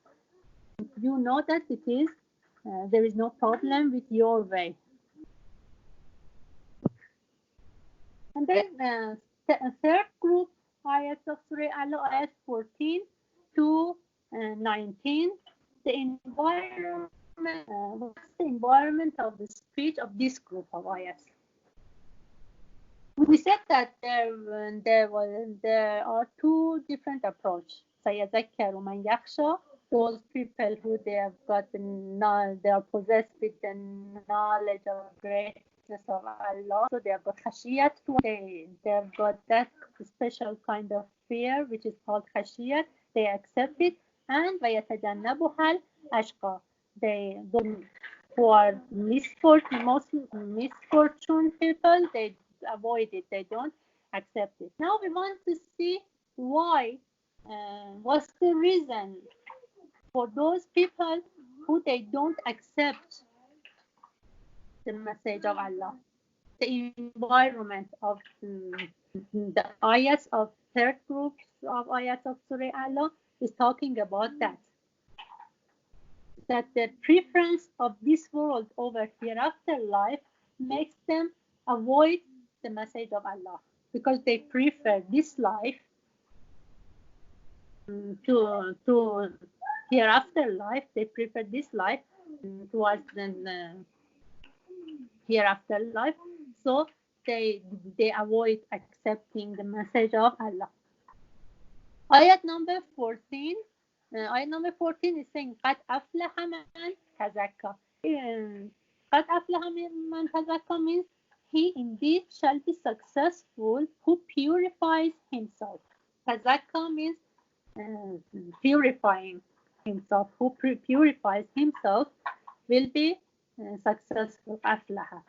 you know that it is there is no problem with your way. And then third group ayats of Surah Allah, ayat 14 to 19, the environment of the speech of this group of ayats. We said that there are two different approaches. سَيَذَكَّرُ مَنْ يَخْشَى, those people who they are possessed with the knowledge of greatness of Allah. So they have got khashiyat. They have got that special kind of fear, which is called khashiyat. They accept it. And وَيَتَجَنَّبُهَا الْأَشْقَى, who are most misfortune people, they avoid it. They don't accept it. Now we want to see why. What's the reason for those people who they don't accept the message of Allah? The environment of the ayats of third group of ayats of Surah Allah is talking about that the preference of this world over hereafter life makes them avoid the message of Allah because they prefer this life to hereafter life. They prefer this life towards the hereafter life, so they avoid accepting the message of Allah. Ayat number 14. Ayat number 14 is saying قَدْ أَفْلَحَ مَنْ تَزَكَّى. قَدْ أَفْلَحَ مَنْ تَزَكَّى means he indeed shall be successful who purifies himself. Tazakka means purifying himself. Who purifies himself will be successful. أفلح.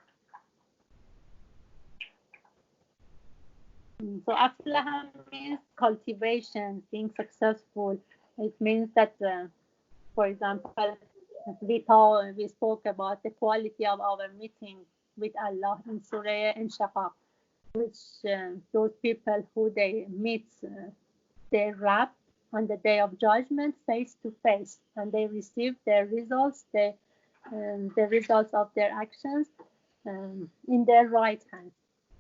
So aflaha means cultivation, being successful. It means that, for example, we spoke about the quality of our meeting with Allah in Surah Inshaqaq, which those people who they meet their Rabb on the day of judgment face to face, and they receive their results, the results of their actions in their right hand.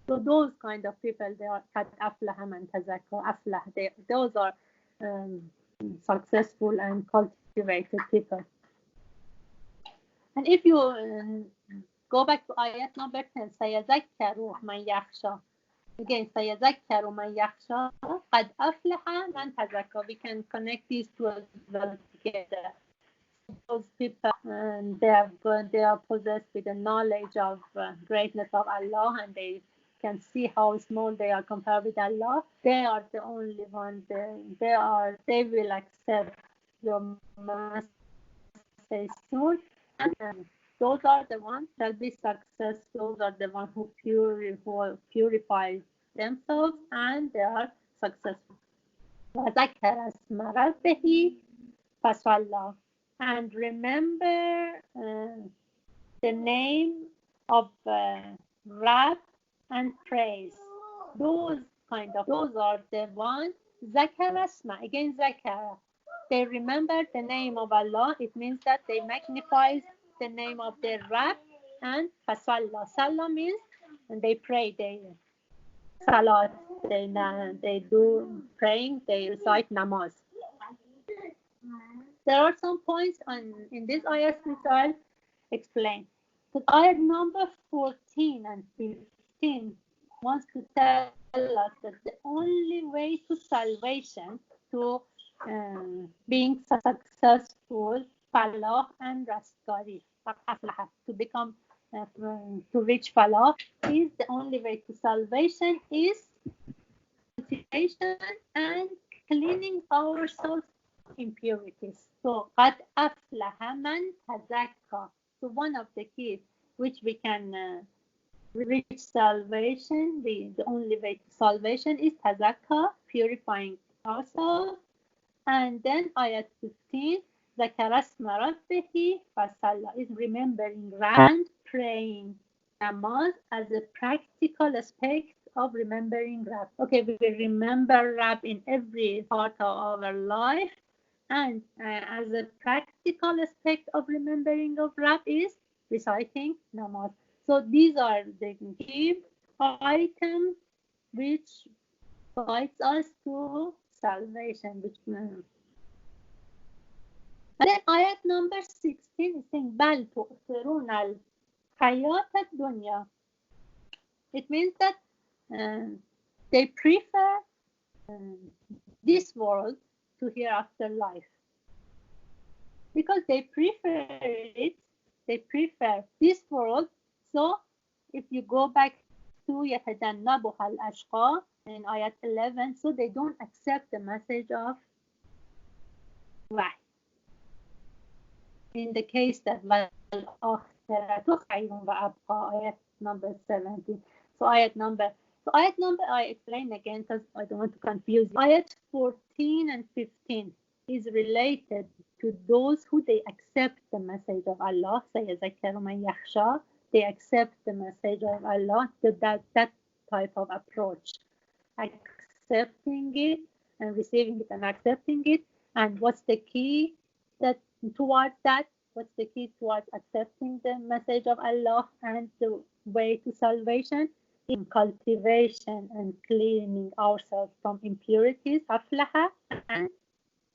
So those kind of people, they are قد أفلح من تزكى. أفلح, those are successful and cultivated people. And if you go back to ayat number 10, سيذكر من يخشى. Again, سيذكر من يخشى قد أفلح من تزكى. We can connect these two as well together. Those people, they are possessed with the knowledge of greatness of Allah, and they can see how small they are compared with Allah. They are the only one. They will accept your message soon, and those are the ones that be successful. Those are the ones who purify themselves, and they are successful. وَذَكَرَ اسْمَ رَبِّهِ فَصَلَّى. And remember the name of Rabb and praise. Those are the ones. Zakara Asma. Again, Zakara. They remember the name of Allah. It means that they magnify the name of their Rabb. And Fasalla. Salla means, and they pray. They salat. They do praying. They recite namaz. There are some points in this ayat which I'll explain. But ayat number 14 and 15 wants to tell us that the only way to salvation, to being successful, falah and rastgari, to become, to reach falah, is the only way to salvation is cultivation and cleaning ourselves impurities. So قد أفلح من تزكى. So one of the keys which we can reach salvation, the only way to salvation is tazakka, purifying ourselves. And then ayat 15, ذكر اسم ربه فصلى, is remembering Rabb and praying namaz as a practical aspect of remembering Rabb. Okay, we will remember Rabb in every part of our life, and as a practical aspect of remembering of Rabb is reciting namaz. So these are the key items which guides us to salvation. And then ayat number 16 is saying بل تؤثرون الحياة الدنيا. It means that they prefer this world to hereafter life, because they prefer this world. So if you go back to يتجنبها الأشقى in ayat 11, so they don't accept the message of wahy. In the case that والآخرة خير وأبقى, ayat number 17. So ayat number, I explain again because I don't want to confuse you. Ayat 14 and 15 is related to those who they accept the message of Allah. سَيَذَكَّرُ مَنْ يَخْشَى. They accept the message of Allah, that type of approach. Accepting it and receiving it and accepting it. And what's the key towards that? What's the key towards accepting the message of Allah and the way to salvation? In cultivation and cleaning ourselves from impurities, aflaha. And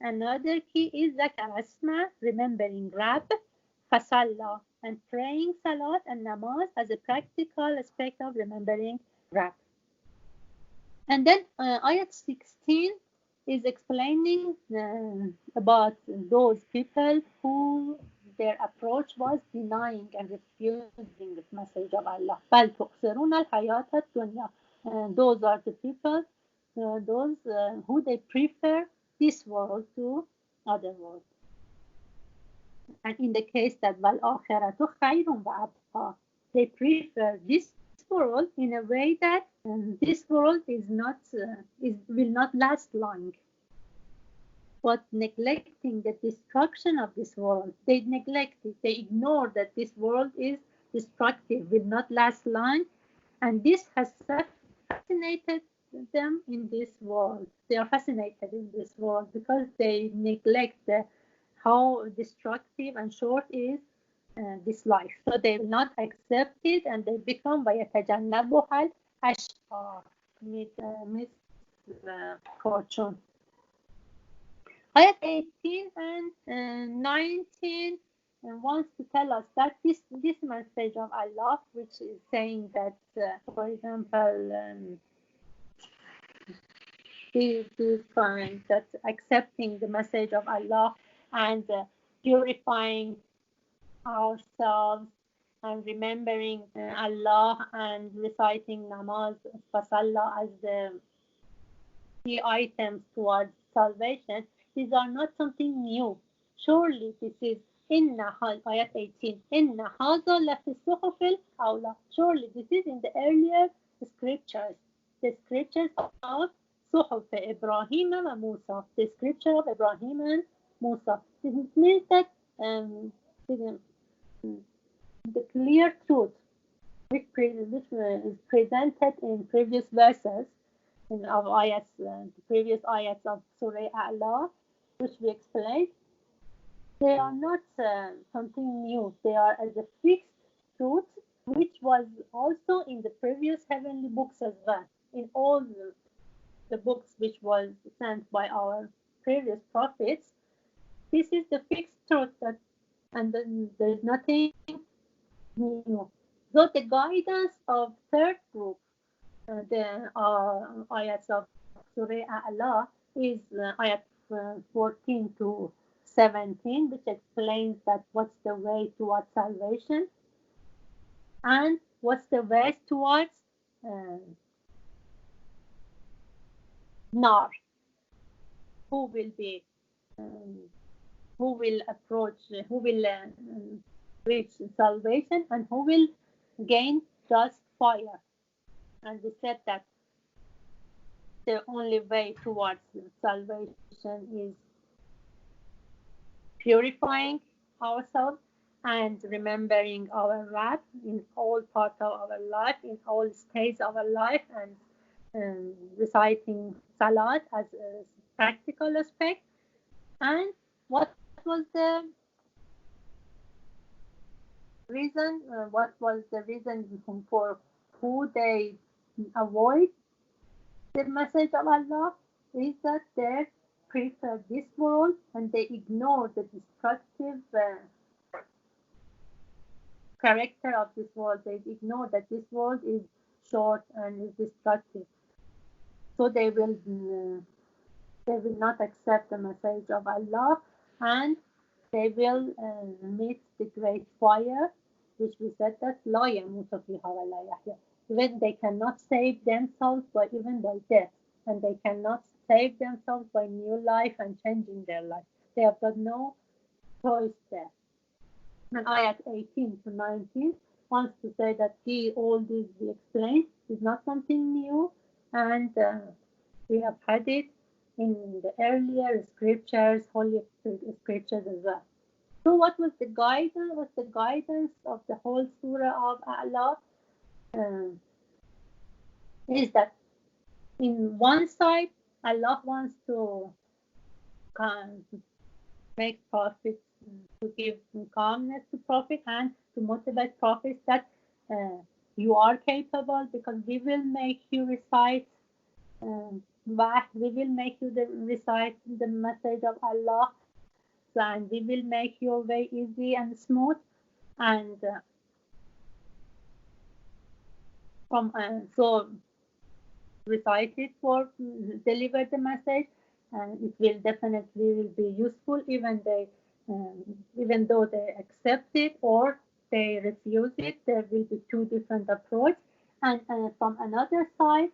another key is zakar asma, remembering Rab, fasalla, and praying salat and namaz as a practical aspect of remembering Rab. And then ayat 16 is explaining about those people who their approach was denying and refusing the message of Allah. بَلْ تُؤْثِرُونَ الْحَيَاةَ الدُّنْيَا. Those are the people, who they prefer this world to other world. And in the case that وَالْآخِرَةُ خَيْرٌ وَأَبْقَى, they prefer this world in a way that this world will not last long. But neglecting the destruction of this world, they neglect it, they ignore that this world is destructive, will not last long, and this has fascinated them in this world. They are fascinated in this world because they neglect how destructive and short is this life. So they will not accept it, and they become وَيَتَجَنَّبُهَا الْأَشْقَى, misfortune. Ayat 18 and 19 wants to tell us that this message of Allah, which is saying that, for example, this kind, that accepting the message of Allah and purifying ourselves and remembering Allah and reciting namaz, fasalla, as the key items towards salvation, these are not something new. Surely this is ayat 18. Inna hadha lafi suhufil awla. Surely this is in the earlier scriptures, the scriptures of Suhuf Ibrahim and Musa, the scripture of Ibrahim and Musa. This means that the clear truth which is presented in previous verses of ayats, the previous ayats of Surah A'la, which we explained, they are not something new. They are as a fixed truth, which was also in the previous heavenly books as well. In all the books which was sent by our previous prophets, this is the fixed truth, and there is nothing new. So the guidance of third group, the ayats of Surah A'la, is ayat 14 to 17, which explains that what's the way towards salvation and what's the way towards nar. Who will approach, who will reach salvation, and who will gain just fire. And we said that the only way towards salvation is purifying ourselves and remembering our Rabb in all parts of our life, in all stages of our life, and reciting Salat as a practical aspect. And what was the reason? What was the reason for who they avoid the message of Allah? Is that they prefer this world and they ignore the destructive character of this world. They ignore that this world is short and is destructive. So they will not accept the message of Allah, and they will meet the great fire, which we said that لا يموت فيها ولا يحيا. Even they cannot save themselves even by death, and they cannot save themselves by new life and changing their life. They have got no choice there. And ayat 18 to 19 wants to say that all this we explained is not something new, and we have had it in the earlier scriptures, holy scriptures as well. So what was the guidance? Was the guidance of the whole surah of Allah? Is that in one side, Allah wants to make prophets, to give calmness to prophets and to motivate prophets that you are capable, because we will make you recite we will make you recite the message of Allah, and we will make your way easy and smooth, and so recite it for deliver the message, and it will definitely be useful, even though they accept it or they refuse it. There will be two different approaches, and from another side,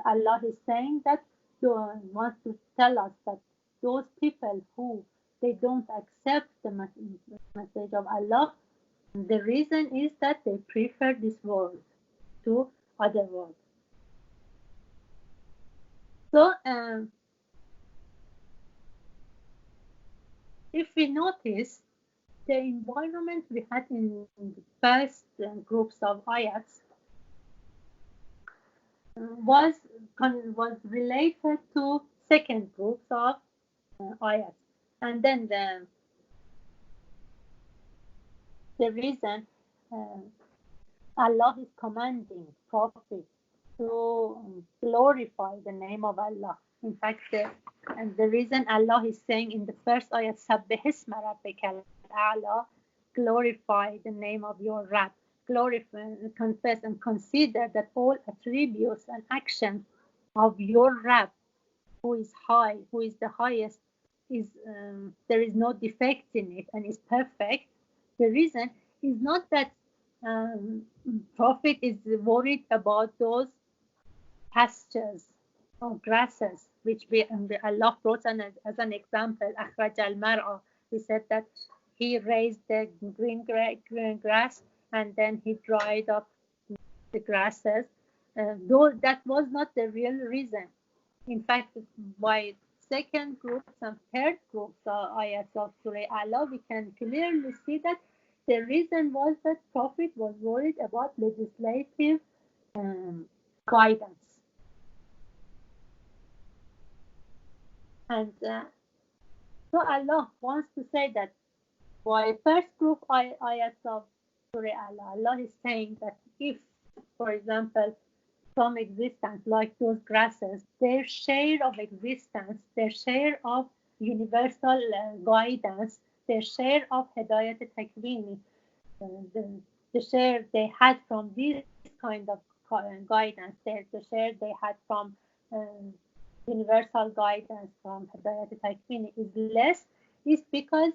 Allah is saying that wants to tell us that those people who they don't accept the message of Allah, the reason is that they prefer this world to other world. So if we notice the environment we had in the first groups of ayats was related to second groups of ayats, and then the reason Allah is commanding prophets to glorify the name of Allah. In fact, and the reason Allah is saying in the first ayat, Sabbih isma rabbikal a'la, glorify the name of your Rabb, glorify, confess and consider that all attributes and actions of your Rabb, who is high, who is the highest, is there is no defect in it and is perfect. The reason is not that Prophet is worried about those pastures or grasses, which Allah brought as an example. Akhraj al-mar'a. He said that he raised the green grass and then he dried up the grasses. Though that was not the real reason. In fact, by second group and third group ayats of Surah Allah, we can clearly see that the reason was that Prophet was worried about legislative guidance. And so Allah wants to say that by first group ayats of Surah Allah, Allah is saying that if, for example, some existence like those grasses, their share of existence, their share of universal guidance, their share of Hidayat al-Takwini, the share they had from this kind of guidance, the share they had from universal guidance from Hidayat al-Takwini is less, is because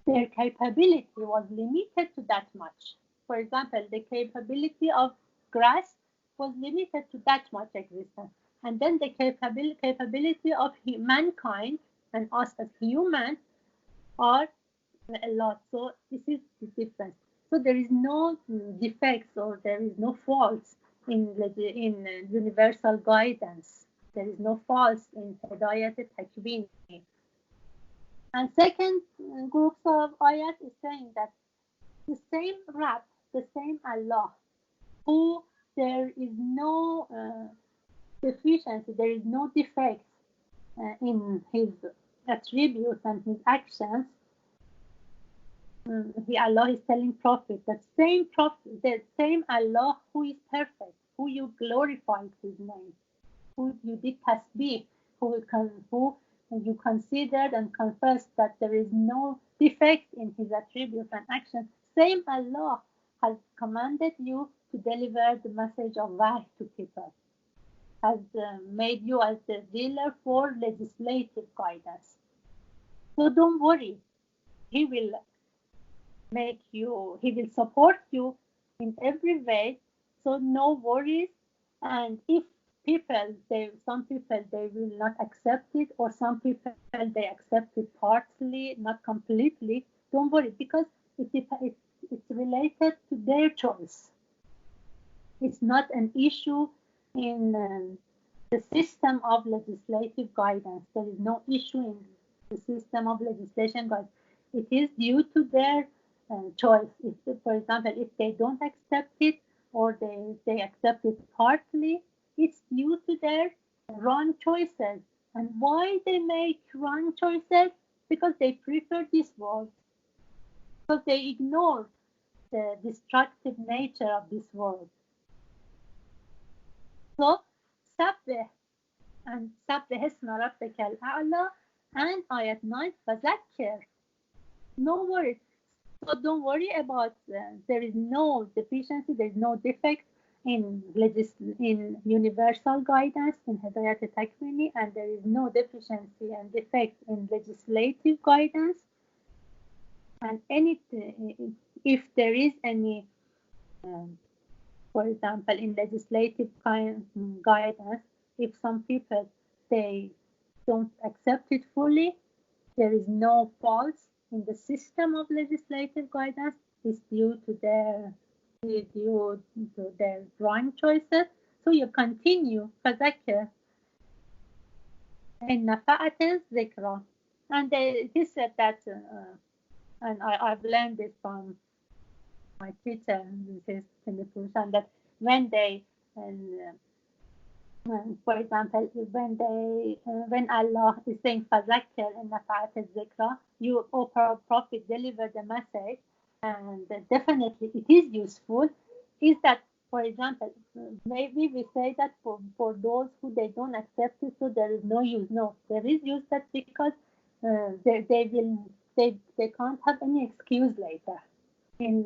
their capability was limited to that much. For example, the capability of grass was limited to that much existence. And then the capability of mankind and us as humans are a lot. So this is the difference. So there is no defects or there is no faults in universal guidance. There is no faults in Hidayat al-Takwini. And second groups of ayat is saying that the same Rabb, the same Allah, who there is no deficiency, there is no defect in his attributes and his actions. Allah is telling Prophet that the same Allah who is perfect, who you glorified his name, who you did tasbih, who you considered and confessed that there is no defect in his attributes and actions. Same Allah has commanded you to deliver the message of Wahy to people, has made you as the dealer for legislative guidance. So don't worry, he will support you in every way, so no worries. And if some people they will not accept it, or some people they accept it partly, not completely. Don't worry, because it's related to their choice. It's not an issue in the system of legislative guidance. There is no issue in the system of legislation guidance. It is due to their choice. If, for example, if they don't accept it, or they accept it partly, it's due to their wrong choices. And why they make wrong choices? Because they prefer this world. Because they ignore the destructive nature of this world. So, سبح and سبح اسم ربك الأعلى and ayat 9 فذكر. No worries. So don't worry about there is no deficiency, there is no defect in universal guidance in Hidayat Takwini, and there is no deficiency and defect in legislative guidance. And if there is any, for example, in legislative guidance, if some people they don't accept it fully, there is no fault in the system of legislative guidance. It's due to their wrong choices. So you continue فذكر إن نفعت الذكرى. And he said that, and I've learned this from my teacher, Mrs. Timothy, that when they for example, when Allah is saying فذكر إن نفعت الذكرى, you, O Prophet, deliver the message, and definitely it is useful. Is that, for example, maybe we say that for those who they don't accept it, so there is no use. No, there is use, that because they can't have any excuse later. In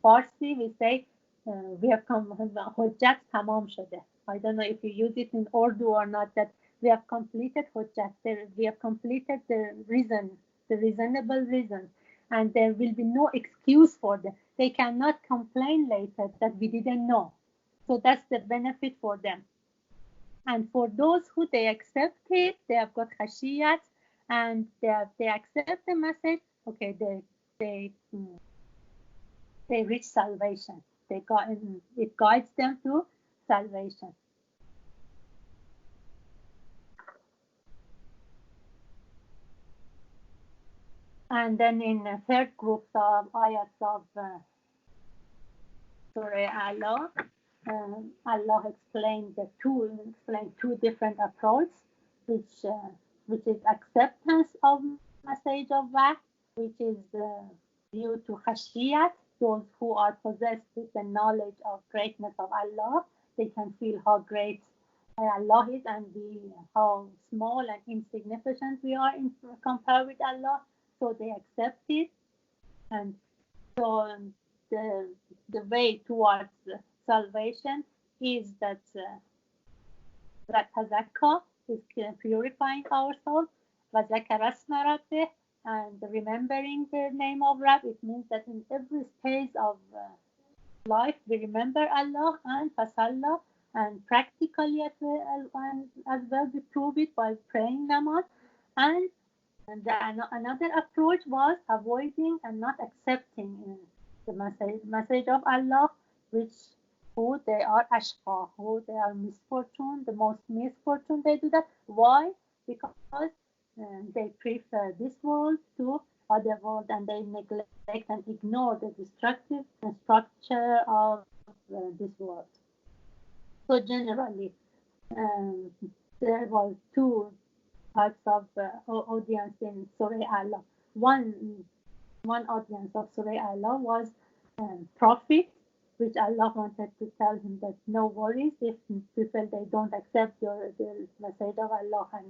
Farsi we say we have come hujjat tamam shode. I don't know if you use it in Urdu or not, that we have completed hujjat. We have completed the reasonable reason, and there will be no excuse for them. They cannot complain later that we didn't know. So that's the benefit for them. And for those who they accept it, they have got khashiyat, and they accept the message. Okay, they reach salvation. It guides them to salvation. And then in the third group of ayats of Surah Allah, Allah explained two different approaches, which is acceptance of message of Wahy, which is due to khashiyat. Those who are possessed with the knowledge of greatness of Allah, they can feel how great Allah is, and how small and insignificant we are compared with Allah. So they accept it, and so the way towards salvation is that tazakka is purifying ourselves, وَذَكَرَ اسْمَ رَبِّهِ, and remembering the name of Rabb. It means that in every stage of life we remember Allah, and fasalla, and practically as well we prove it by praying namaz. And another approach was avoiding and not accepting the message of Allah, who they are ashqa, who they are misfortune, the most misfortune. They do that. Why? Because they prefer this world to other world, and they neglect and ignore the destructive structure of this world. So generally, there was two types of audience in Surah Allah. One audience of Surah Allah was Prophet, which Allah wanted to tell him that no worries if people they don't accept the message of Allah, and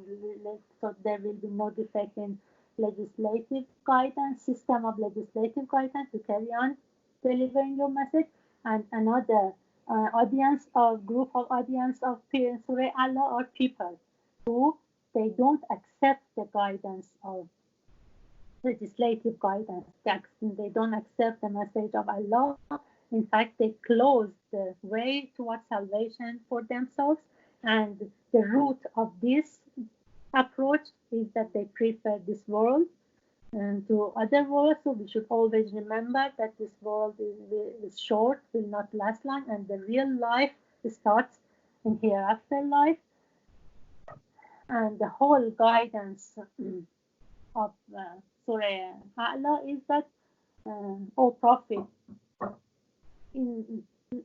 so there will be no defect in legislative guidance, system of legislative guidance to carry on delivering your message. And another group of audience of Surah Allah are people who they don't accept the guidance of legislative guidance. They don't accept the message of Allah. In fact, they close the way towards salvation for themselves, And the root of this approach is that they prefer this world to other worlds. So we should always remember that this world is short, will not last long, and the real life starts in hereafter life. And the whole guidance of Surah A'la is that, O Prophet,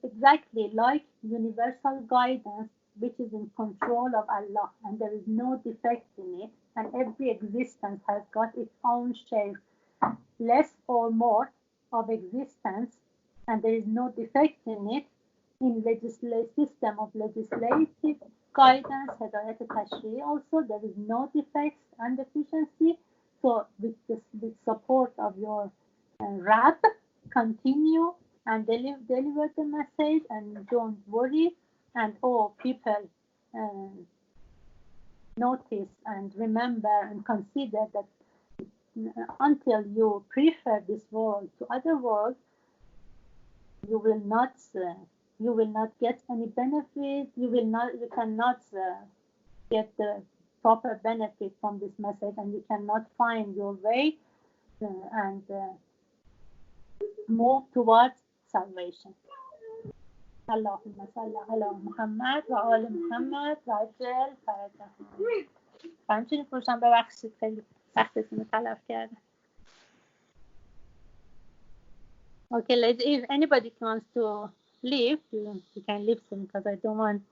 exactly like universal guidance, which is in control of Allah, and there is no defect in it, and every existence has got its own shape, less or more of existence, and there is no defect in it. In system of legislative guidance, Hidayat Tashri also, there is no defects and deficiency. So with support of your Rab, continue and deliver the message, and don't worry. And people, notice and remember and consider that until you prefer this world to other worlds, you will not get any benefit. You cannot get the proper benefit from this message, and you cannot find your way and move towards salvation. اللهم صل على محمد و آل محمد و عجل فرجهم. همچنین پروشم ببخشید خیلی وقتتون رو تلف کردم. Okay, if anybody wants to leave, you can leave soon, because I don't want,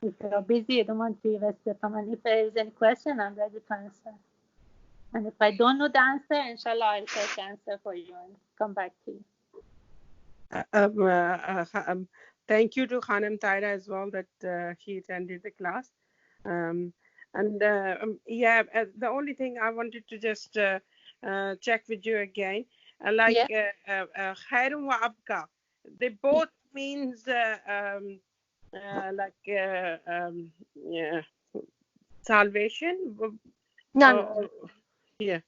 if you're busy, I don't want to waste your time. And if there is any question, I'm ready to answer. And if I don't know the answer, inshallah, I'll take the answer for you and come back to you. Thank you to Khanam Taira as well that she attended the class. The only thing I wanted to just check with you again, Khairun wa Abqa, they both means salvation. No. Yeah.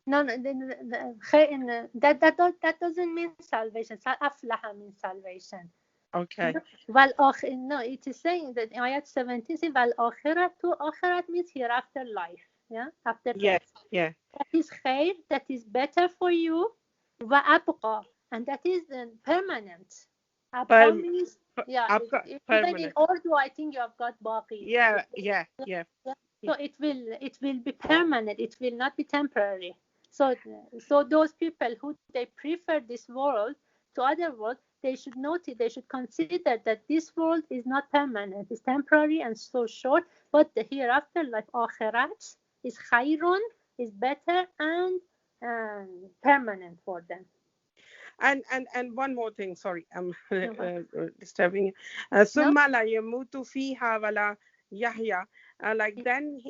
No, that doesn't mean salvation. Aflaha means salvation. Okay. No, it is saying that in ayat 17 says wal akhiratu, akhirat means hereafter life. Yeah, after yes, death. Yeah. That is khair, that is better for you. Wa abqa, and that is permanent. Abqa means even in Urdu, I think you have got baqi. Yeah. So it will be permanent. It will not be temporary. So those people who they prefer this world to other world, they should notice, they should consider that this world is not permanent. It's temporary and so short. But the hereafter life, akhirat, is khairun, is better and permanent for them. And one more thing, sorry, I'm disturbing you. Summa la yamutu fiha wala yahya. Then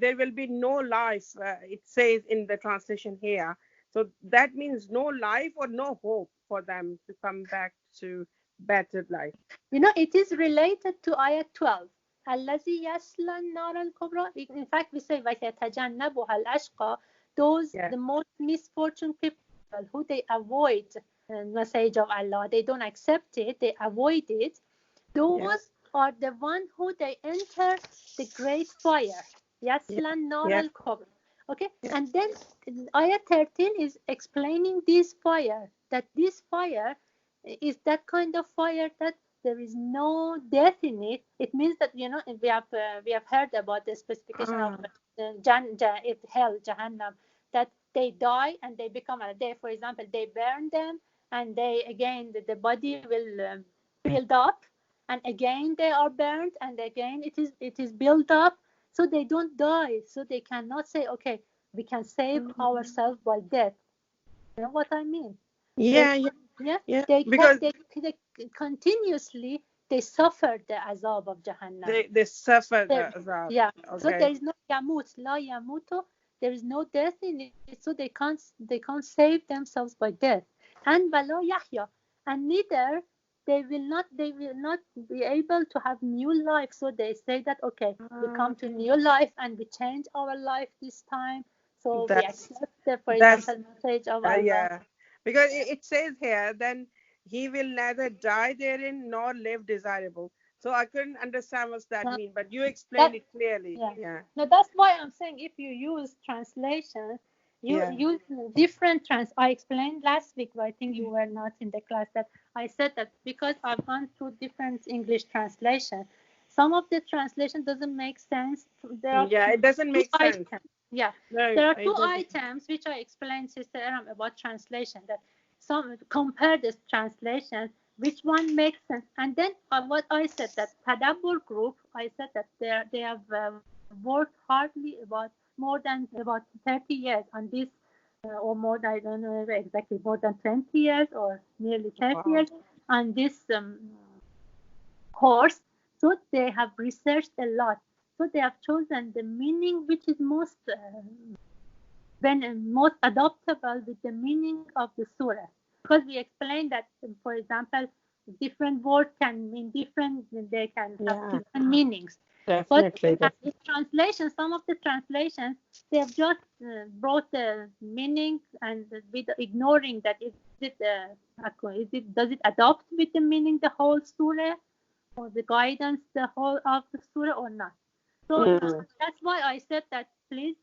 there will be no life. It says in the translation here. So that means no life or no hope for them to come back to better life. It is related to ayat 12. الذي يصلى النار الكبرى. In fact, we say وَيَتَجَنَّبُهَا الْأَشْقَى. Those, the most misfortunate people who they avoid the message of Allah, they don't accept it, they avoid it. Those are the one who they enter the great fire. Yaslan nar al-kubra. Okay, and then ayah 13 is explaining this fire. That this fire is that kind of fire that there is no death in it. It means that we have heard about the specification of hell, Jahannam, that they die and they become for example, they burn them and they again the body will build up, and again they are burned, and again it is built up, so they don't die. So they cannot say, okay, we can save ourselves by death. You know what I mean? Yeah. They continuously they suffer the azab of Jahannam. They suffer the azab. Yeah. Okay. So there is no yamut, la yamutu. There is no death in it, so they can't save themselves by death. And wala yahya, and neither they will not be able to have new life. So they say that, okay, we come to new life and we change our life this time. So we accept the, for example, message of Allah. Yeah, because it says here, then he will neither die therein nor live desirable. So I couldn't understand what's that No, mean, but you explained that it clearly. yeah. Yeah. No, that's why I'm saying if you use translation, you Yeah. use different I explained last week, but I think you were not in the class, that I said that because I've gone through different English translation, some of the translation doesn't make sense. There are Yeah, it doesn't two make sense. items. Yeah, No, there are it two doesn't. items which I explained, Sister Aram, about translation. That some compare this translation, which one makes sense, and then what I said, that Tadabbur group, I said that they have worked hardly about more than about 30 years on this, or more than, I don't know exactly, more than 20 years or nearly 30 Wow. years on this course. So they have researched a lot. So they have chosen the meaning which is most most adaptable with the meaning of the surah. Because we explained that, for example, different words can mean different, they can have Yeah, different meanings. definitely. But in translation, some of the translations, they have just brought the meaning, and with ignoring that, does it adopt with the meaning the whole surah, or the guidance the whole of the surah, or not? So that's why I said that please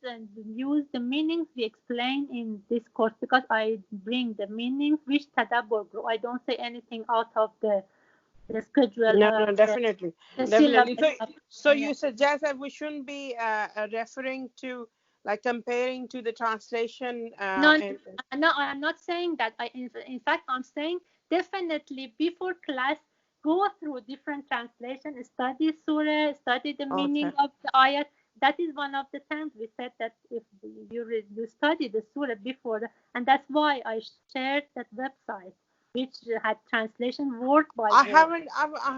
use the meanings we explain in this course, because I bring the meanings which Tadabbur group. I don't say anything out of the schedule No, or definitely. the Definitely. syllabus. So you suggest that we shouldn't be referring to, like, comparing to the translation. No, no, I'm not saying that. In fact, I'm saying definitely before class, go through different translation, study surah, study the meaning Okay. of the ayat. That is one of the times we said that if you study the surah before, and that's why I shared that website which had translation word by I word.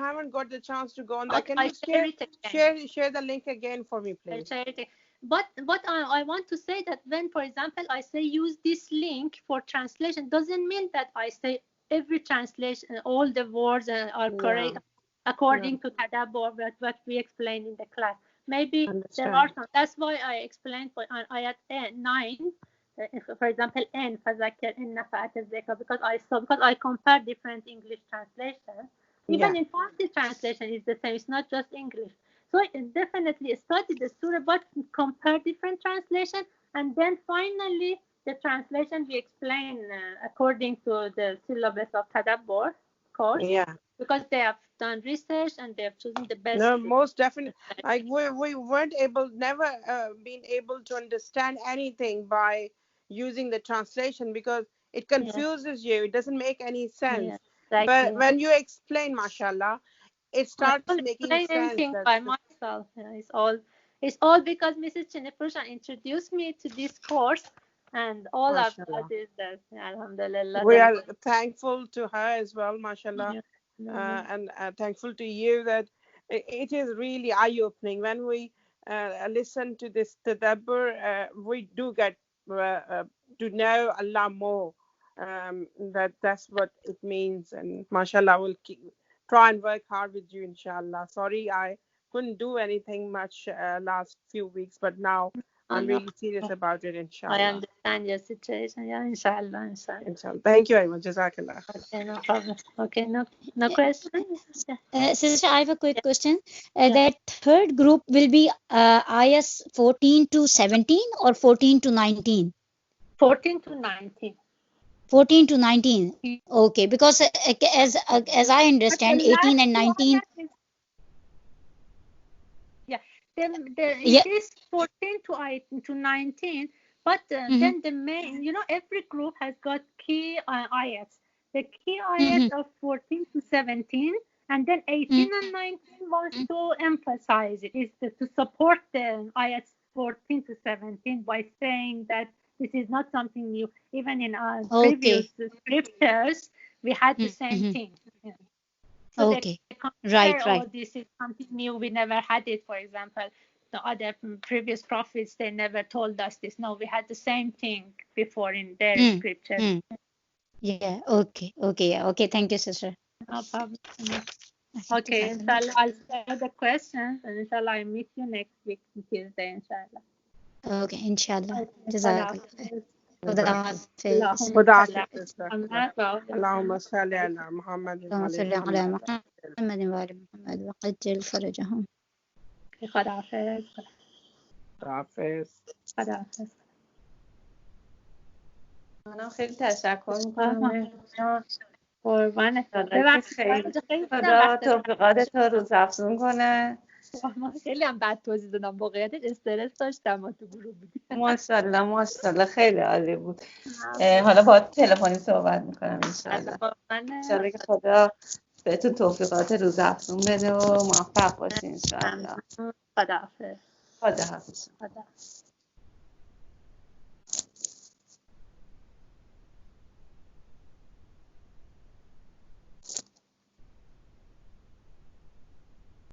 haven't got the chance to go on that. Okay, Can I you share it again. share the link again for me, I please? share it. But what I want to say, that when, for example, I say use this link for translation, doesn't mean that I say every translation, all the words are correct Yeah. according to Tadabbur, what we explained in the class. Maybe there are Understand. some. That's why I explained for ayat 9, for example, N فذكر إن نفعت الذكر, because I compare different English translations. Yeah. Even in Farsi translation is the same. It's not just English. So definitely study the surah, but compare different translation, and then finally the translation we explain according to the syllabus of Tadabbur course, Yeah. because they have done research and they have chosen the best. No, most definitely. Like we weren't never been able to understand anything by using the translation, because it confuses you. It doesn't make any sense. Yeah, But exactly. when you explain, mashallah, it I starts don't making explain sense. anything by myself. It's all because Mrs. Chinepusha introduced me to this course, and all of Mashallah. that is that. Alhamdulillah. We are thankful to her as well, mashallah, Yeah. and thankful to you that it is really eye-opening. When we listen to this tadabbur, we do get to know Allah more. That's what it means, and mashallah, we'll try and work hard with you, inshallah. Sorry, I couldn't do anything much last few weeks, but now I'm No, really serious about it, I inshallah. understand your situation. Yeah, inshallah. Inshallah. Thank you very much. Jazakallah. Okay, no problem. Okay, no questions? Yeah. Sister, I have a quick question. Yeah. That third group will be IS 14 to 17 or 14 to 19? 14 to 19. 14 to 19. Okay, because as I understand, 18 and 19. Yeah, Yeah. it is 14 to 19, but then the main, every group has got key ayats. The key ayats of 14 to 17, and then 18 and 19 wants to emphasize it, is to support the ayats 14 to 17 by saying that this is not something new. Even in our previous scriptures, we had the same thing. Yeah. So Okay. they compare, oh, this is something new. We never had it. For example, the other previous prophets, they never told us this. No, we had the same thing before in their scripture. Yeah. Okay. Okay. Yeah. Okay. Thank you, sister. No problem. Okay, inshallah, I'll share the questions, and inshallah, I'll meet you next week, Tuesday, inshallah. Okay, inshallah. Okay, Jazakallah. خداحافظ. خداحافظ. محمد و آل اللهم صل على محمد اللهم صل وعلى على محمد وآل محمد وعجل فرجهم. خداحافظ. خداحافظ. خداحافظ. منم خیلی تشکر میکنم. قربانت. خیلی خدا توفیقات تو روز افزون کنه. من خیلی هم بد توضیح دادم، واقعیتش استرس داشتم ما تو گروه بودیم. ماشاءالله ماشاءالله خیلی عالی بود. حالا با تلفنی صحبت میکنم انشالله. انشالله که خدا بهتون توفیقات روز افزون بده و موفق باشین انشالله. خداحافظ. خدا حافظ. خدا.